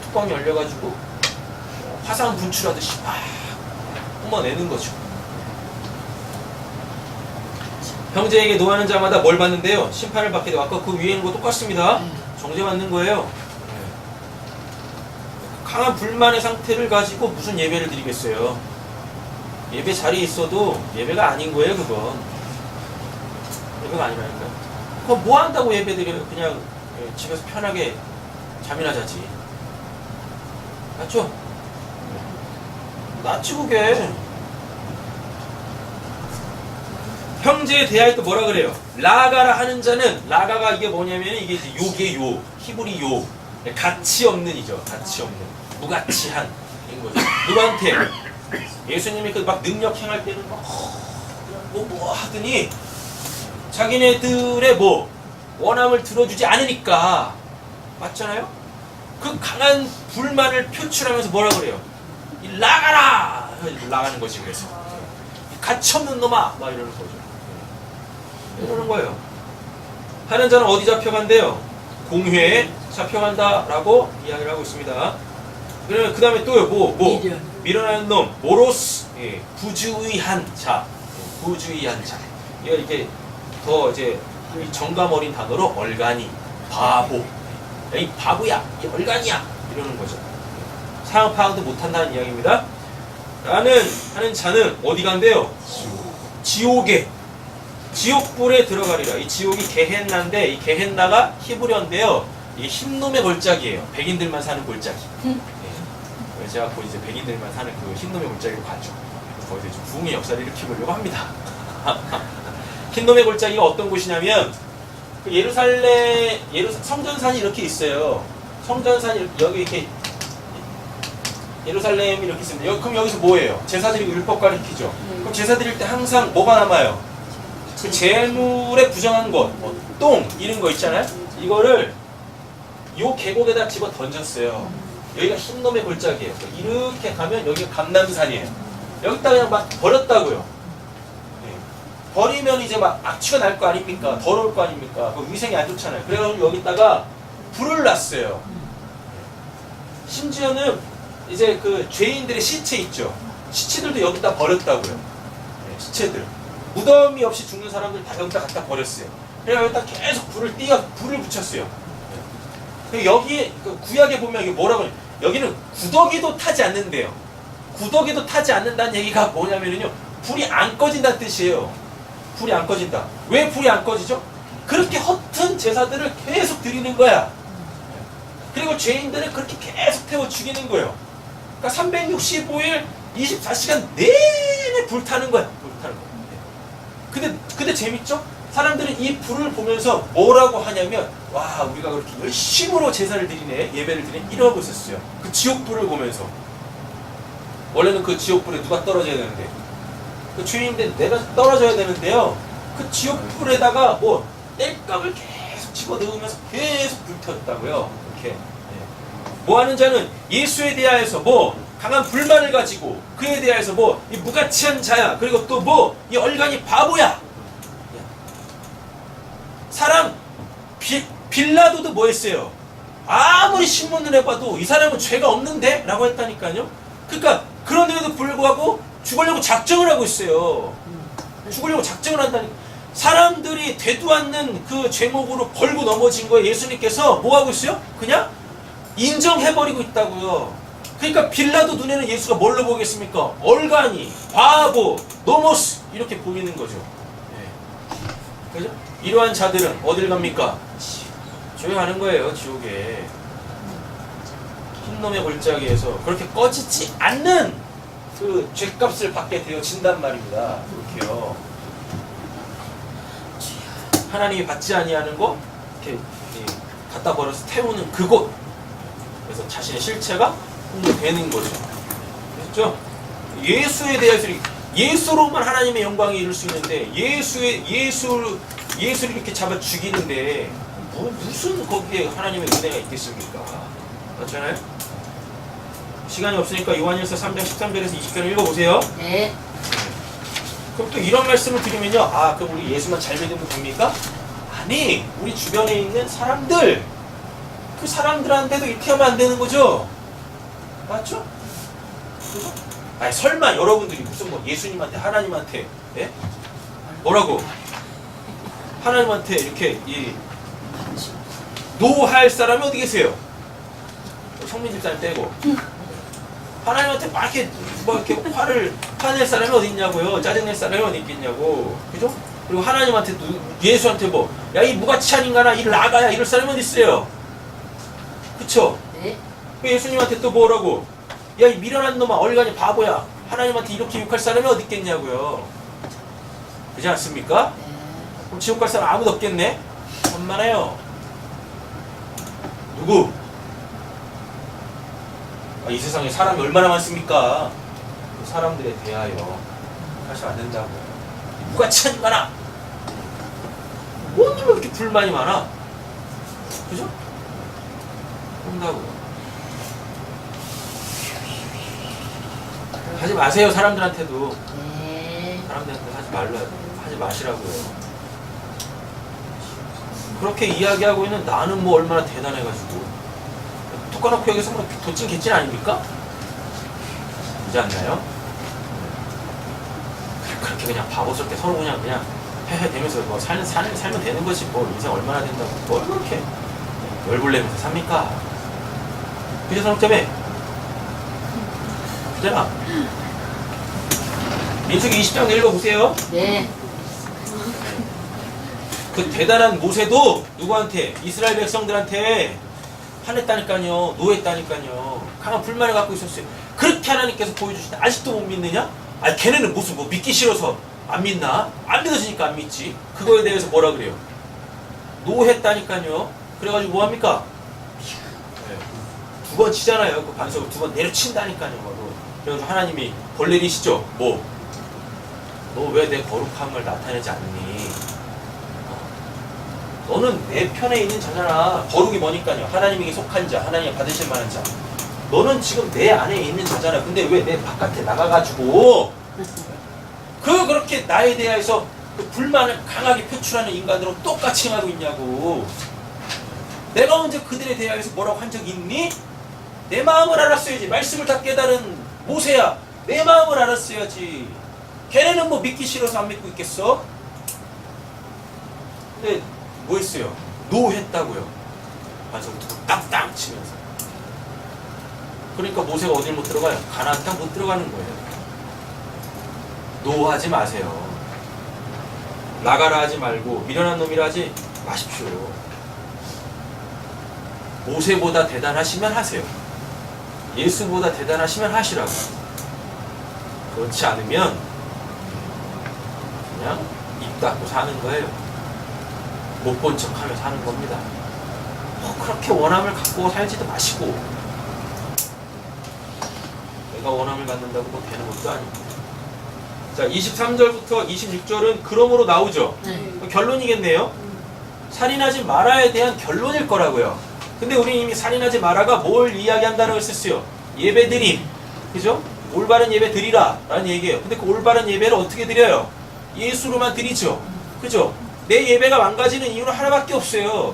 뚜껑이 열려가지고 화산 분출하듯이 막 뿜어내는 거죠. 형제에게 노하는 자마다 뭘 받는데요? 심판을 받게 되고 아까 그 위에 있는 거 똑같습니다. 정죄받는 거예요. 강한 불만의 상태를 가지고 무슨 예배를 드리겠어요? 예배 자리에 있어도 예배가 아닌 거예요, 그건. 예배가 아니라니까요. 그럼 뭐 한다고 예배 드려요? 그냥 집에서 편하게 잠이나 자지. 맞죠? 낫지 그게. 형제에 대하여 또 뭐라 그래요? 라가라 하는 자는, 라가가 이게 뭐냐면 이게 이제 요게 요, 히브리 요, 가치 없는 이죠. 가치 없는, 무가치한 인 거죠. 누구한테? 예수님이 그 막 능력 행할 때는 막 뭐 하더니 자기네들의 뭐 원함을 들어주지 않으니까. 맞잖아요? 그 강한 불만을 표출하면서 뭐라 그래요? 이 라가라! 나가는 거지. 그래서 가치 없는 놈아! 막 이러는 거죠. 이러는 거예요. 하는 자는 어디 잡혀간대요? 공회에 잡혀간다라고 이야기를 하고 있습니다. 그러면 그 다음에 또요, 미련한 놈, 모로스, 부주의한 자, 부주의한 자. 이게 더 이제 정감 어린 단어로 얼간이, 바보. 야, 이 바보야, 이 얼간이야, 이러는 거죠. 상황 파악도 못한다는 이야기입니다. 하는 자는 어디 간대요? 지옥에. 지옥불에 들어가리라. 이 지옥이 게헨나인데, 이 게헨나가 히브리어인데요. 이게 흰놈의 골짜기예요. 백인들만 사는 골짜기. 그래서 제가 거기 이제 백인들만 사는 그 흰놈의 골짜기로 갔죠. 거기서 좀 부흥의 역사를 일으켜보려고 합니다. 흰놈의 골짜기가 어떤 곳이냐면, 그 성전산이 이렇게 있어요. 성전산이 여기 이렇게, 예루살렘이 이렇게 있습니다. 그럼 여기서 뭐예요? 제사 드리고 율법 가르치죠. 그럼 제사 드릴 때 항상 뭐가 남아요? 그 재물에 부정한 것, 똥 이런 거 있잖아요. 이거를 요 계곡에다 집어 던졌어요. 여기가 흰놈의 골짜기예요. 이렇게 가면 여기가 감람산이에요. 여기다 그냥 막 버렸다고요. 버리면 이제 막 악취가 날 거 아닙니까? 더러울 거 아닙니까? 그 위생이 안 좋잖아요. 그래가지고 여기다가 불을 놨어요. 심지어는 이제 그 죄인들의 시체 있죠. 시체들도 여기다 버렸다고요. 시체들. 무덤이 없이 죽는 사람들 다 여기다 갖다 버렸어요. 그래서 여기다 계속 불을 붙였어요. 여기 그 구약에 보면 이게 뭐라고 해요? 여기는 구더기도 타지 않는데요. 구더기도 타지 않는다는 얘기가 뭐냐면요, 불이 안 꺼진다는 뜻이에요. 불이 안 꺼진다. 왜 불이 안 꺼지죠? 그렇게 허튼 제사들을 계속 드리는 거야. 그리고 죄인들을 그렇게 계속 태워 죽이는 거예요. 그러니까 365일 24시간 내내 불타는 거야. 불타는 거야. 근데 재밌죠? 사람들은 이 불을 보면서 뭐라고 하냐면, 와, 우리가 그렇게 열심으로 제사를 드리네, 예배를 드리네, 이러고 있었어요. 그 지옥불을 보면서. 원래는 그 지옥불에 누가 떨어져야 되는데, 그 주인인데 내가 떨어져야 되는데요. 그 지옥불에다가 뭐 땔감을 계속 집어넣으면서 계속 불켰다고요. 이렇게. 뭐 하는 자는 예수에 대하여서 뭐 강한 불만을 가지고 그에 대하여서 뭐 이 무가치한 자야. 그리고 또 뭐 이 얼간이 바보야. 사람 빌라도도 뭐 했어요? 아무리 신문을 해봐도 이 사람은 죄가 없는데? 라고 했다니까요. 그러니까 그런데도 불구하고 죽으려고 작정을 하고 있어요. 죽으려고 작정을 한다니까. 사람들이 되도 않는 그 죄목으로 벌고 넘어진 거에 예수님께서 뭐 하고 있어요? 그냥 인정해버리고 있다고요. 그러니까 빌라도 눈에는 예수가 뭘로 보겠습니까? 얼간이, 바보, 노모스 이렇게 보이는 거죠. 네. 그죠? 이러한 자들은 어딜 갑니까? 지옥에 가는 거예요. 지옥에. 흰놈의 골짜기에서 그렇게 꺼지지 않는 그 죄값을 받게 되어진단 말입니다. 그렇게요. 하나님이 받지 아니하는 거 이렇게 갖다 버려서 태우는 그곳. 그래서 자신의 실체가 홍보되는 거죠. 그렇죠? 예수에 대해서 예수로만 하나님의 영광에 이룰 수 있는데 예수를 이렇게 잡아 죽이는데 무슨 거기에 하나님의 은혜가 있겠습니까? 그렇잖아요? 시간이 없으니까 요한일서 3장 13절에서 20절을 읽어보세요. 네. 그럼 또 이런 말씀을 드리면요. 아, 그럼 우리 예수만 잘 믿으면 됩니까? 아니, 우리 주변에 있는 사람들, 그 사람들한테도 이렇게 하면 안 되는 거죠? 맞죠? 그죠? 아니, 설마 여러분들이 무슨 뭐 예수님한테, 하나님한테, 예? 뭐라고? 하나님한테 이렇게 노할 사람이 어디 계세요? 성민 집사님 빼고. 하나님한테 막 이렇게 화낼 사람이 어디 있냐고요? 짜증낼 사람이 어디 있겠냐고. 그죠? 그리고 하나님한테, 예수한테 뭐, 야, 이 무가치한 인간아, 이를 나가야, 이럴 사람이 어디 있어요? 그쵸? 네. 예수님한테 또 뭐라고? 야, 이 미련한 놈아, 얼간이 바보야. 하나님한테 이렇게 욕할 사람이 어디 있겠냐고요. 그렇지 않습니까? 네. 그럼 지옥 갈 사람 아무도 없겠네? 천만에요. 누구? 이 세상에 사람이 얼마나 많습니까? 그 사람들에 대하여 하시면 안 된다고요. 무가치한 인간아! 뭔 일로 이렇게 불만이 많아? 그죠? 그런다고요. 하지 마세요, 사람들한테도. 네. 사람들한테 하지 마시라고요. 그렇게 이야기하고 있는 나는 뭐 얼마나 대단해가지고. 톡 까놓고 여기서 뭐 도찐 개찐 아닙니까? 그러지 않나요? 그렇게 그냥 바보스럽게 서로 그냥 헤헤 대면서 뭐 살면 되는 거지. 뭐 인생 얼마나 된다고. 뭘 그렇게 열불 내면서 삽니까? 그죠, 사람 때문에? 그잖아. 민수기 20장 읽어보세요. 네. 그 대단한 모세도 누구한테? 이스라엘 백성들한테 화냈다니까요. 노했다니까요. 강한 불만을 갖고 있었어요. 그렇게 하나님께서 보여주시는데 아직도 못 믿느냐? 아니 걔네는 무슨 뭐 믿기 싫어서 안 믿나? 안 믿어지니까 안 믿지. 그거에 대해서 뭐라 그래요? 노했다니까요. 그래가지고 뭐합니까? 네. 2번 치잖아요. 그 반석을 2번 내려친다니까요. 그래가지고 하나님이 벌 내리시죠. 뭐? 너 왜 내 거룩함을 나타내지 않니? 너는 내 편에 있는 자잖아. 거룩이 뭐니까요? 하나님에게 속한 자, 하나님이 받으실 만한 자. 너는 지금 내 안에 있는 자잖아. 근데 왜 내 바깥에 나가가지고 그렇게 나에 대해서 그 불만을 강하게 표출하는 인간으로 똑같이 행하고 있냐고. 내가 언제 그들에 대해서 뭐라고 한 적이 있니? 내 마음을 알았어야지. 말씀을 다 깨달은 모세야. 내 마음을 알았어야지. 걔네는 뭐 믿기 싫어서 안 믿고 있겠어? 근데 뭐 했어요? 노했다고요. 반석부터 땅땅 치면서. 그러니까 모세가 어딜 못 들어가요? 가나안 땅 못 들어가는 거예요. 노하지 마세요. 나가라 하지 말고 미련한 놈이라 하지 마십시오. 모세보다 대단하시면 하세요. 예수보다 대단하시면 하시라고. 그렇지 않으면 그냥 입 닫고 사는 거예요. 못 본 척하며 사는 겁니다. 그렇게 원함을 갖고 살지도 마시고. 내가 원함을 갖는다고 뭐 되는 것도 아니고. 자, 23절부터 26절은 그러므로 나오죠. 네. 결론이겠네요. 살인하지 말아에 대한 결론일 거라고요. 근데 우리 이미 살인하지 마라가 뭘 이야기한다는 걸 썼어요. 예배드림. 그죠? 올바른 예배 드리라 라는 얘기예요. 근데 그 올바른 예배를 어떻게 드려요? 예수로만 드리죠. 그죠? 내 예배가 망가지는 이유는 하나밖에 없어요.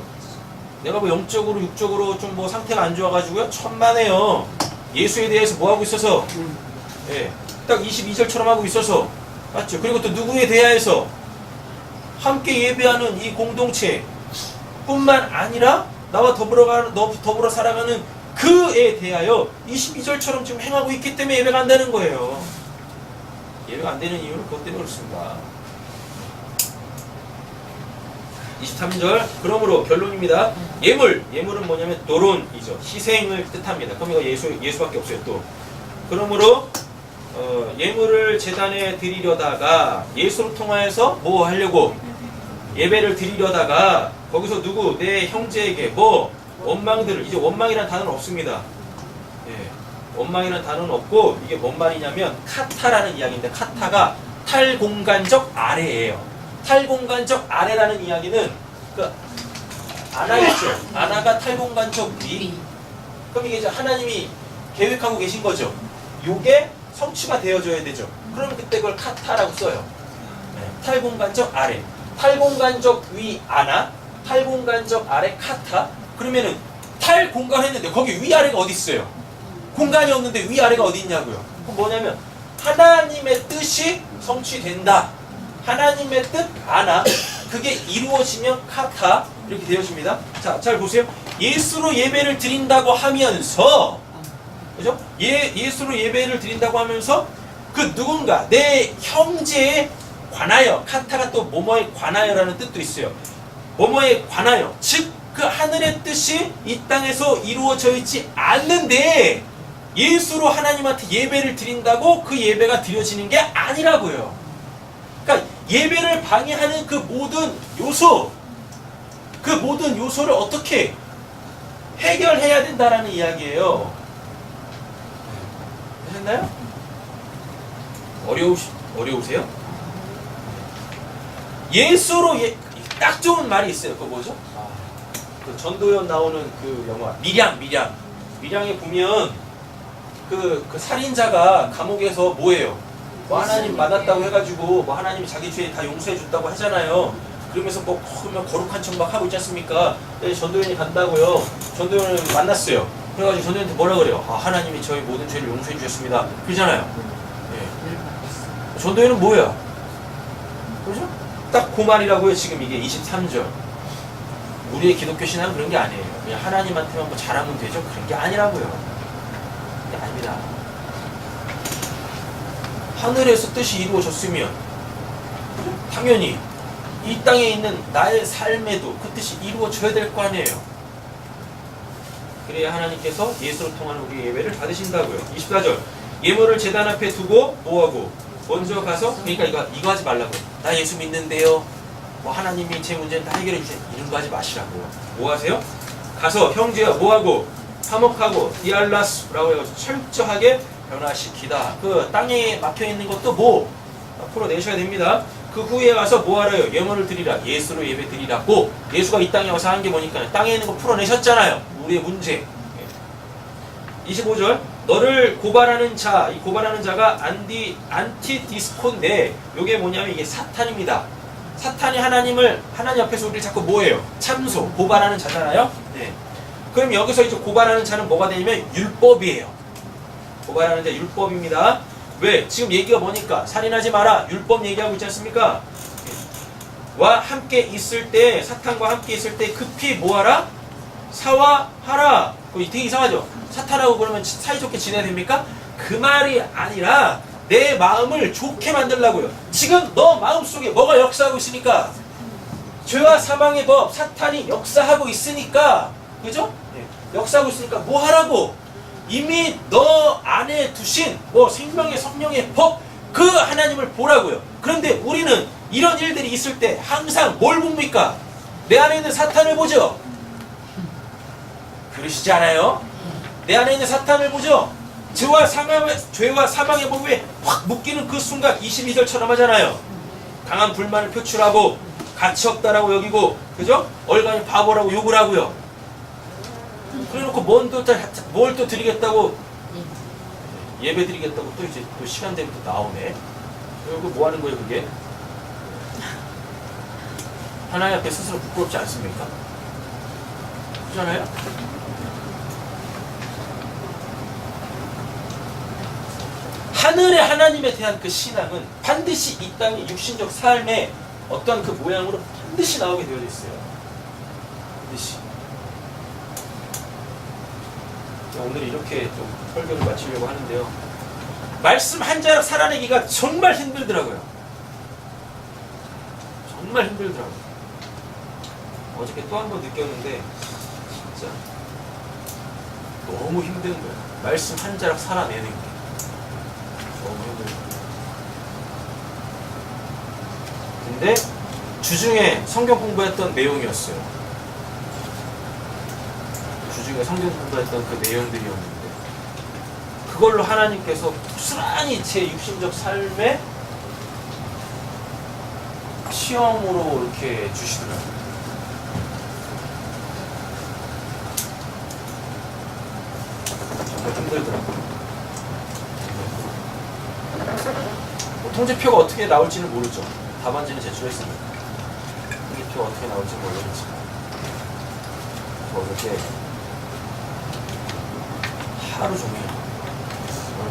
내가 뭐 영적으로 육적으로 좀 뭐 상태가 안 좋아가지고요 천만에요. 예수에 대해서 뭐 하고 있어서 예, 딱 22절처럼 하고 있어서 맞죠? 그리고 또 누구에 대하여서 함께 예배하는 이 공동체 뿐만 아니라 나와 더불어 살아가는 그에 대하여 22절처럼 지금 행하고 있기 때문에 예배가 안 되는 거예요. 예배가 안 되는 이유는 그것 때문에 그렇습니다. 23절 그러므로 결론입니다. 예물은 뭐냐면 도론이죠. 희생을 뜻합니다. 그럼 이거 예수밖에 없어요. 또 그러므로 예물을 제단에 드리려다가 예수를 통하여서 뭐 하려고 예배를 드리려다가 거기서 누구 내 형제에게 뭐 원망들을 이제 원망이라는 단어는 없습니다. 예, 원망이라는 단어는 없고 이게 뭔 말이냐면 카타라는 이야기인데 카타가 탈공간적 아래예요. 탈공간적 아래라는 이야기는 그 아나 있죠. 아나가 탈공간적 위. 그럼 이게 이제 하나님이 계획하고 계신 거죠. 요게 성취가 되어져야 되죠. 그러면 그때 그걸 카타라고 써요. 네, 탈공간적 아래. 탈공간적 위 아나, 탈공간적 아래 카타. 그러면은 탈공간 했는데 거기 위아래가 어디 있어요? 공간이 없는데 위아래가 어디 있냐고요. 그럼 뭐냐면 하나님의 뜻이 성취된다. 하나님의 뜻 아나 그게 이루어지면 카타 이렇게 되어집니다. 자, 잘 보세요. 예수로 예배를 드린다고 하면서 그죠? 예수로 예배를 드린다고 하면서 그 누군가 내 형제에 관하여 카타가 또 뭐뭐에 관하여라는 뜻도 있어요. 뭐뭐에 관하여 즉 그 하늘의 뜻이 이 땅에서 이루어져 있지 않는데 예수로 하나님한테 예배를 드린다고 그 예배가 드려지는 게 아니라고요. 그러니까 예배를 방해하는 그 모든 요소 그 모든 요소를 어떻게 해결해야 된다라는 이야기예요. 되셨나요? 어려우세요? 예수로 딱 좋은 말이 있어요. 그거 뭐죠? 그 전도연 나오는 그 영화 밀양에 보면 그 살인자가 감옥에서 뭐예요? 뭐 하나님 만났다고 해가지고 뭐 하나님이 자기 죄 다 용서해 준다고 하잖아요. 그러면서 뭐 그러면 거룩한 척 막 하고 있지 않습니까? 전도연이 간다고요. 전도연을 만났어요. 그래가지고 전도연한테 뭐라 그래요? 아, 하나님이 저희 모든 죄를 용서해 주셨습니다. 그러잖아요. 예. 전도연은 뭐야? 그죠? 딱 그 말이라고요. 지금 이게 23절. 우리의 기독교 신앙은 그런 게 아니에요. 그냥 하나님한테만 뭐 잘하면 되죠? 그런 게 아니라고요. 그게 아닙니다. 하늘에서 뜻이 이루어졌으면 당연히 이 땅에 있는 나의 삶에도 그 뜻이 이루어져야 될 거 아니에요. 그래야 하나님께서 예수를 통한 우리의 예배를 받으신다고요. 24절 예물을 제단 앞에 두고 뭐하고 먼저 가서 그러니까 이거 하지 말라고. 나 예수 믿는데요. 뭐 하나님이 제 문제는 다 해결해 주세요. 이런 거 하지 마시라고요. 뭐 하세요? 가서 형제야 뭐하고 화목하고 디알라스라고 해서 철저하게 변화시키다. 그 땅에 막혀있는 것도 뭐 풀어내셔야 됩니다. 그 후에 와서 뭐하래요? 예물을 드리라. 예수로 예배 드리라고. 예수가 이 땅에 와서 한 게 뭐니까 땅에 있는 거 풀어내셨잖아요. 우리의 문제. 25절 너를 고발하는 자, 이 고발하는 자가 안티디스콘데 요게 뭐냐면 이게 사탄입니다. 사탄이 하나님 앞에서 우리를 자꾸 뭐예요? 참소, 고발하는 자잖아요. 네. 그럼 여기서 이제 고발하는 자는 뭐가 되냐면 율법이에요. 고발하는 자 율법입니다. 왜? 지금 얘기가 뭐니까? 살인하지 마라. 율법 얘기하고 있지 않습니까? 와 함께 있을 때, 사탄과 함께 있을 때 급히 뭐하라? 사화하라. 그거 되게 이상하죠? 사탄하고 그러면 사이좋게 지내야 됩니까? 그 말이 아니라 내 마음을 좋게 만들라고요. 지금 너 마음속에 뭐가 역사하고 있으니까? 죄와 사망의 법, 사탄이 역사하고 있으니까, 그죠? 역사하고 있으니까 뭐 하라고? 이미 너 안에 두신 뭐 생명의 성령의 법, 그 하나님을 보라고요. 그런데 우리는 이런 일들이 있을 때 항상 뭘 봅니까? 내 안에 있는 사탄을 보죠? 그러시지 않아요? 내 안에 있는 사탄을 보죠? 죄와 사망의 법에 확 묶이는 그 순간 22절처럼 하잖아요. 강한 불만을 표출하고 가치 없다라고 여기고, 그죠? 얼간히 바보라고 욕을 하고요. 그래놓고 뭘 또 드리겠다고 예배 드리겠다고 또 이제 또 시간 되면 또 나오네. 그리고 뭐 하는 거예요 그게? 하나님 앞에 스스로 부끄럽지 않습니까? 그렇잖아요? 하늘의 하나님에 대한 그 신앙은 반드시 이 땅의 육신적 삶의 어떤 그 모양으로 반드시 나오게 되어 있어요. 반드시. 오늘 이렇게 좀 설교를 마치려고 하는데요. 말씀 한 자락 살아내기가 정말 힘들더라고요. 정말 힘들더라고요. 어저께 또 한 번 느꼈는데 진짜 너무 힘든 거예요. 말씀 한 자락 살아내는 게 너무 힘들어요. 근데 주중에 성경 공부했던 내용이었어요. 주중에 성경 공부했던 그 내용들이었는데 그걸로 하나님께서 고스란히 제 육신적 삶에 시험으로 이렇게 주시더라고요. 정말 힘들더라고요. 뭐 통제표가 어떻게 나올지는 모르죠. 답안지는 제출했습니다. 통제표가 어떻게 나올지 모르겠지만 어저께 하루 종일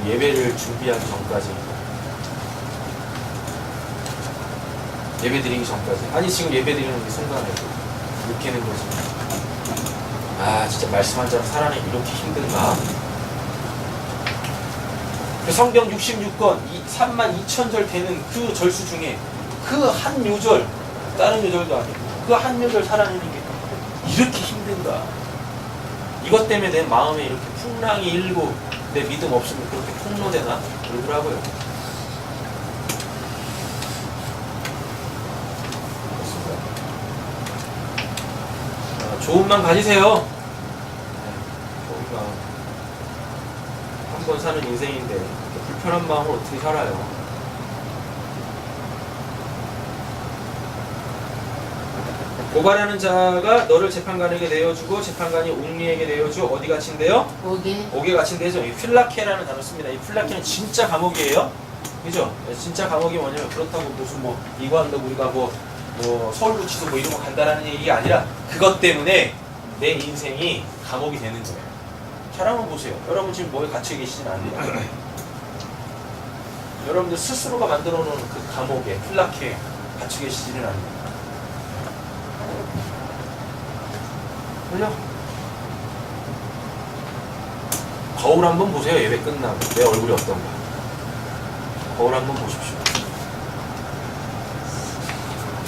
예배를 준비하기 전까지 예배 드리기 전까지 아니 지금 예배 드리는 이 순간에도 느끼는 거지. 아 진짜 말씀 한 자로 살아내기 이렇게 힘든가. 그 성경 66권 32,000절 되는 그 절수 중에 그 한 요절 다른 요절도 아니고 그 한 요절 살아내는 게 이렇게 힘든가. 이것 때문에 내 마음에 이렇게 풍랑이 일고 내 믿음 없으면 그렇게 폭로되나 그러더라고요. 좋은 마음 가지세요. 우리가 한 번 사는 인생인데 이렇게 불편한 마음을 어떻게 살아요? 고발하는 자가 너를 재판관에게 내어주고 재판관이 옥리에게 내어주고 어디 갇힌대요? 옥에 갇힌대죠. 이 필라케라는 단어 씁니다. 이 필라케는 진짜 감옥이에요. 그죠? 진짜 감옥이 뭐냐면 그렇다고 무슨 뭐 이관도 우리가 뭐 서울구치소 뭐 이런 거 간다라는 얘기가 아니라 그것 때문에 내 인생이 감옥이 되는 거예요. 잘 한번 보세요. 여러분 지금 뭐에 갇혀 계시진 않아요. 여러분들 스스로가 만들어 놓은 그 감옥에 필라케에 갇혀 계시지는 않아요. 그죠? 거울 한번 보세요. 예배 끝나고 내 얼굴이 어떤가. 거울 한번 보십시오.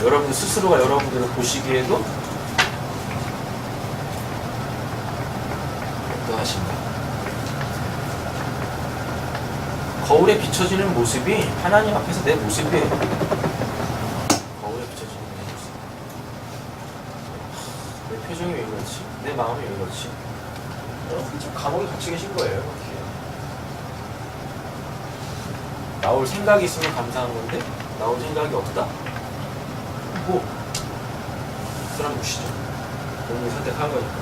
여러분 스스로가 여러분들을 보시기에도 어떠하신가? 거울에 비춰지는 모습이 하나님 앞에서 내 모습이에요. 거울에 비춰지는 내 모습. 내 표정이 왜 그렇지? 내 마음이 왜 그렇지? 여러분 지금 감옥에 갇혀 계신 거예요. 이렇게. 나올 생각이 있으면 감사한 건데 나올 생각이 없다? 뭐 그 사람 무시죠. 본인이 선택한 거니까.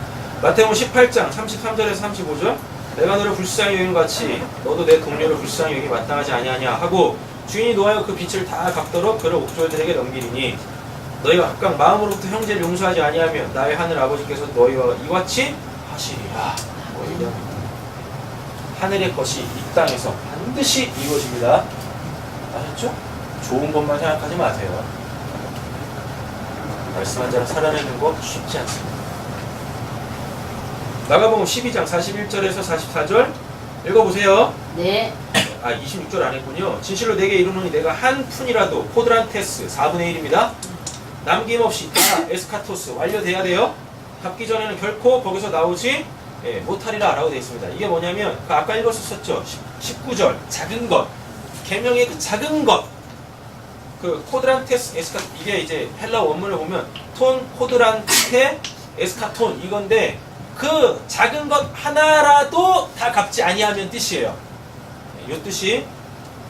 마태복음 18장 33절에서 35절 내가 너를 불쌍히 여기는 같이 너도 내 동료를 불쌍히 여기 마땅하지 아니하냐 하고 주인이 노하여 그 빛을 다 갚도록 그를 옥졸들에게 넘기리니 너희가 각각 마음으로부터 형제를 용서하지 아니하면 나의 하늘 아버지께서 너희와 이같이 하시리라. 뭐 얘기합니다. 하늘의 것이 이 땅에서 반드시 이루어집니다. 아셨죠? 좋은 것만 생각하지 마세요. 말씀 한 자로 살아내는 거 쉽지 않습니다. 마가복음 12장 41절에서 44절 읽어보세요. 네. 26절 안 했군요. 진실로 내게 이르노니 내가 한 푼이라도 코드란테스 4분의 1입니다. 남김없이 다 에스카토스 완료돼야 돼요. 갚기 전에는 결코 거기서 나오지 못하리라 라고 되어 있습니다. 이게 뭐냐면 그 아까 읽었었죠. 19절 작은 것 계명의 그 작은 것 그 코드란테스 에스카 이게 이제 헬라 원문을 보면 톤 코드란테 에스카톤 이건데 그 작은 것 하나라도 다 갚지 아니하면 뜻이에요. 이 뜻이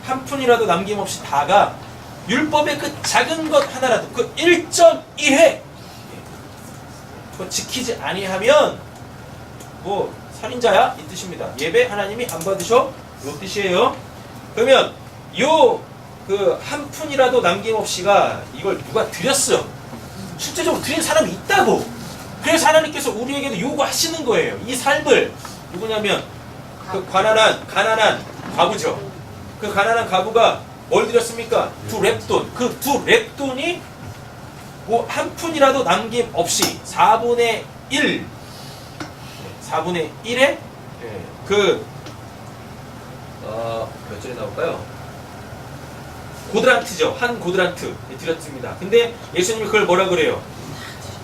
한 푼이라도 남김없이 다가 율법의 그 작은 것 하나라도 그 1.1회 그거 지키지 아니하면 뭐 살인자야 이 뜻입니다. 예배 하나님이 안 받으셔 이 뜻이에요. 그러면 요 그 한 푼이라도 남김없이가 이걸 누가 드렸어요. 실제적으로 드린 사람이 있다고. 그래서 하나님께서 우리에게도 요구하시는 거예요. 이 삶을 누구냐면 그 가난한 과부죠. 그 가난한 과부가 뭘 드렸습니까? 2렙돈. 그 2렙돈이 뭐 한 푼이라도 남김없이 4분의 1 4분의 1에 몇 절에 나올까요? 고드란트죠. 한 고드란트 드렸습니다. 근데 예수님이 그걸 뭐라 그래요?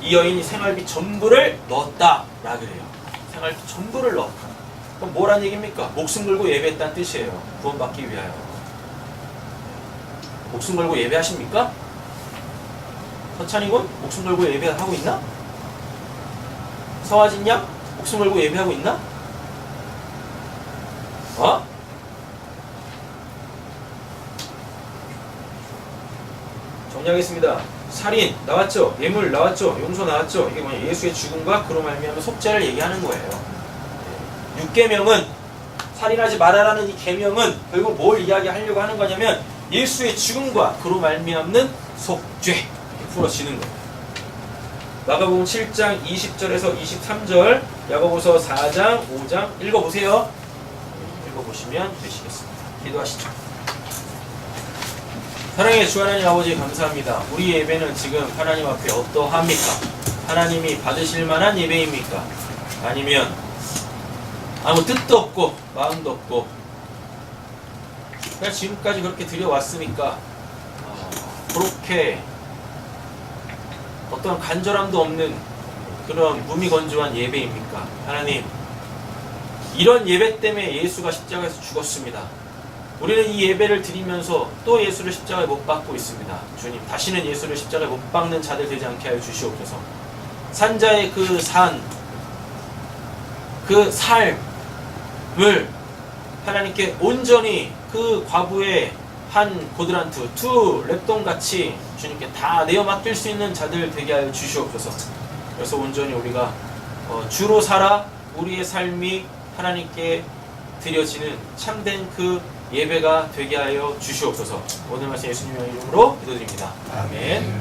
이 여인이 생활비 전부를 넣었다 라 그래요. 생활비 전부를 넣었다. 그럼 뭐란 얘기입니까? 목숨 걸고 예배했다는 뜻이에요. 구원받기 위하여. 목숨 걸고 예배하십니까? 서찬이군? 목숨 걸고 예배하고 있나? 서화진 양? 목숨 걸고 예배하고 있나? 어? 정리하겠습니다. 살인 나왔죠? 예물 나왔죠? 용서 나왔죠? 이게 뭐냐? 예수의 죽음과 그로 말미암아 속죄를 얘기하는 거예요. 6계명은 살인하지 말아라는 이 계명은 결국 뭘 이야기하려고 하는 거냐면 예수의 죽음과 그로 말미암는 속죄 이렇게 풀어지는 거예요. 마가복음 7장 20절에서 23절, 야고보서 4장 5장 읽어보세요. 읽어보시면 되시겠습니다. 기도하시죠. 사랑의 주 하나님 아버지 감사합니다. 우리 예배는 지금 하나님 앞에 어떠합니까? 하나님이 받으실 만한 예배입니까? 아니면 아무 뜻도 없고 마음도 없고 그냥 지금까지 그렇게 드려왔으니까 그렇게 어떤 간절함도 없는 그런 무미건조한 예배입니까? 하나님, 이런 예배 때문에 예수가 십자가에서 죽었습니다. 우리는 이 예배를 드리면서 또 예수를 십자가에 못 박고 있습니다. 주님, 다시는 예수를 십자가에 못 박는 자들 되지 않게 하여 주시옵소서. 산자의 그 삶을 하나님께 온전히 그 과부의 한 고드란트, 2렙돈 같이 주님께 다 내어 맡길 수 있는 자들 되게 하여 주시옵소서. 그래서 온전히 우리가 주로 살아 우리의 삶이 하나님께 드려지는 참된 그 예배가 되게 하여 주시옵소서. 오늘 말씀 예수님의 이름으로 기도드립니다. 아멘.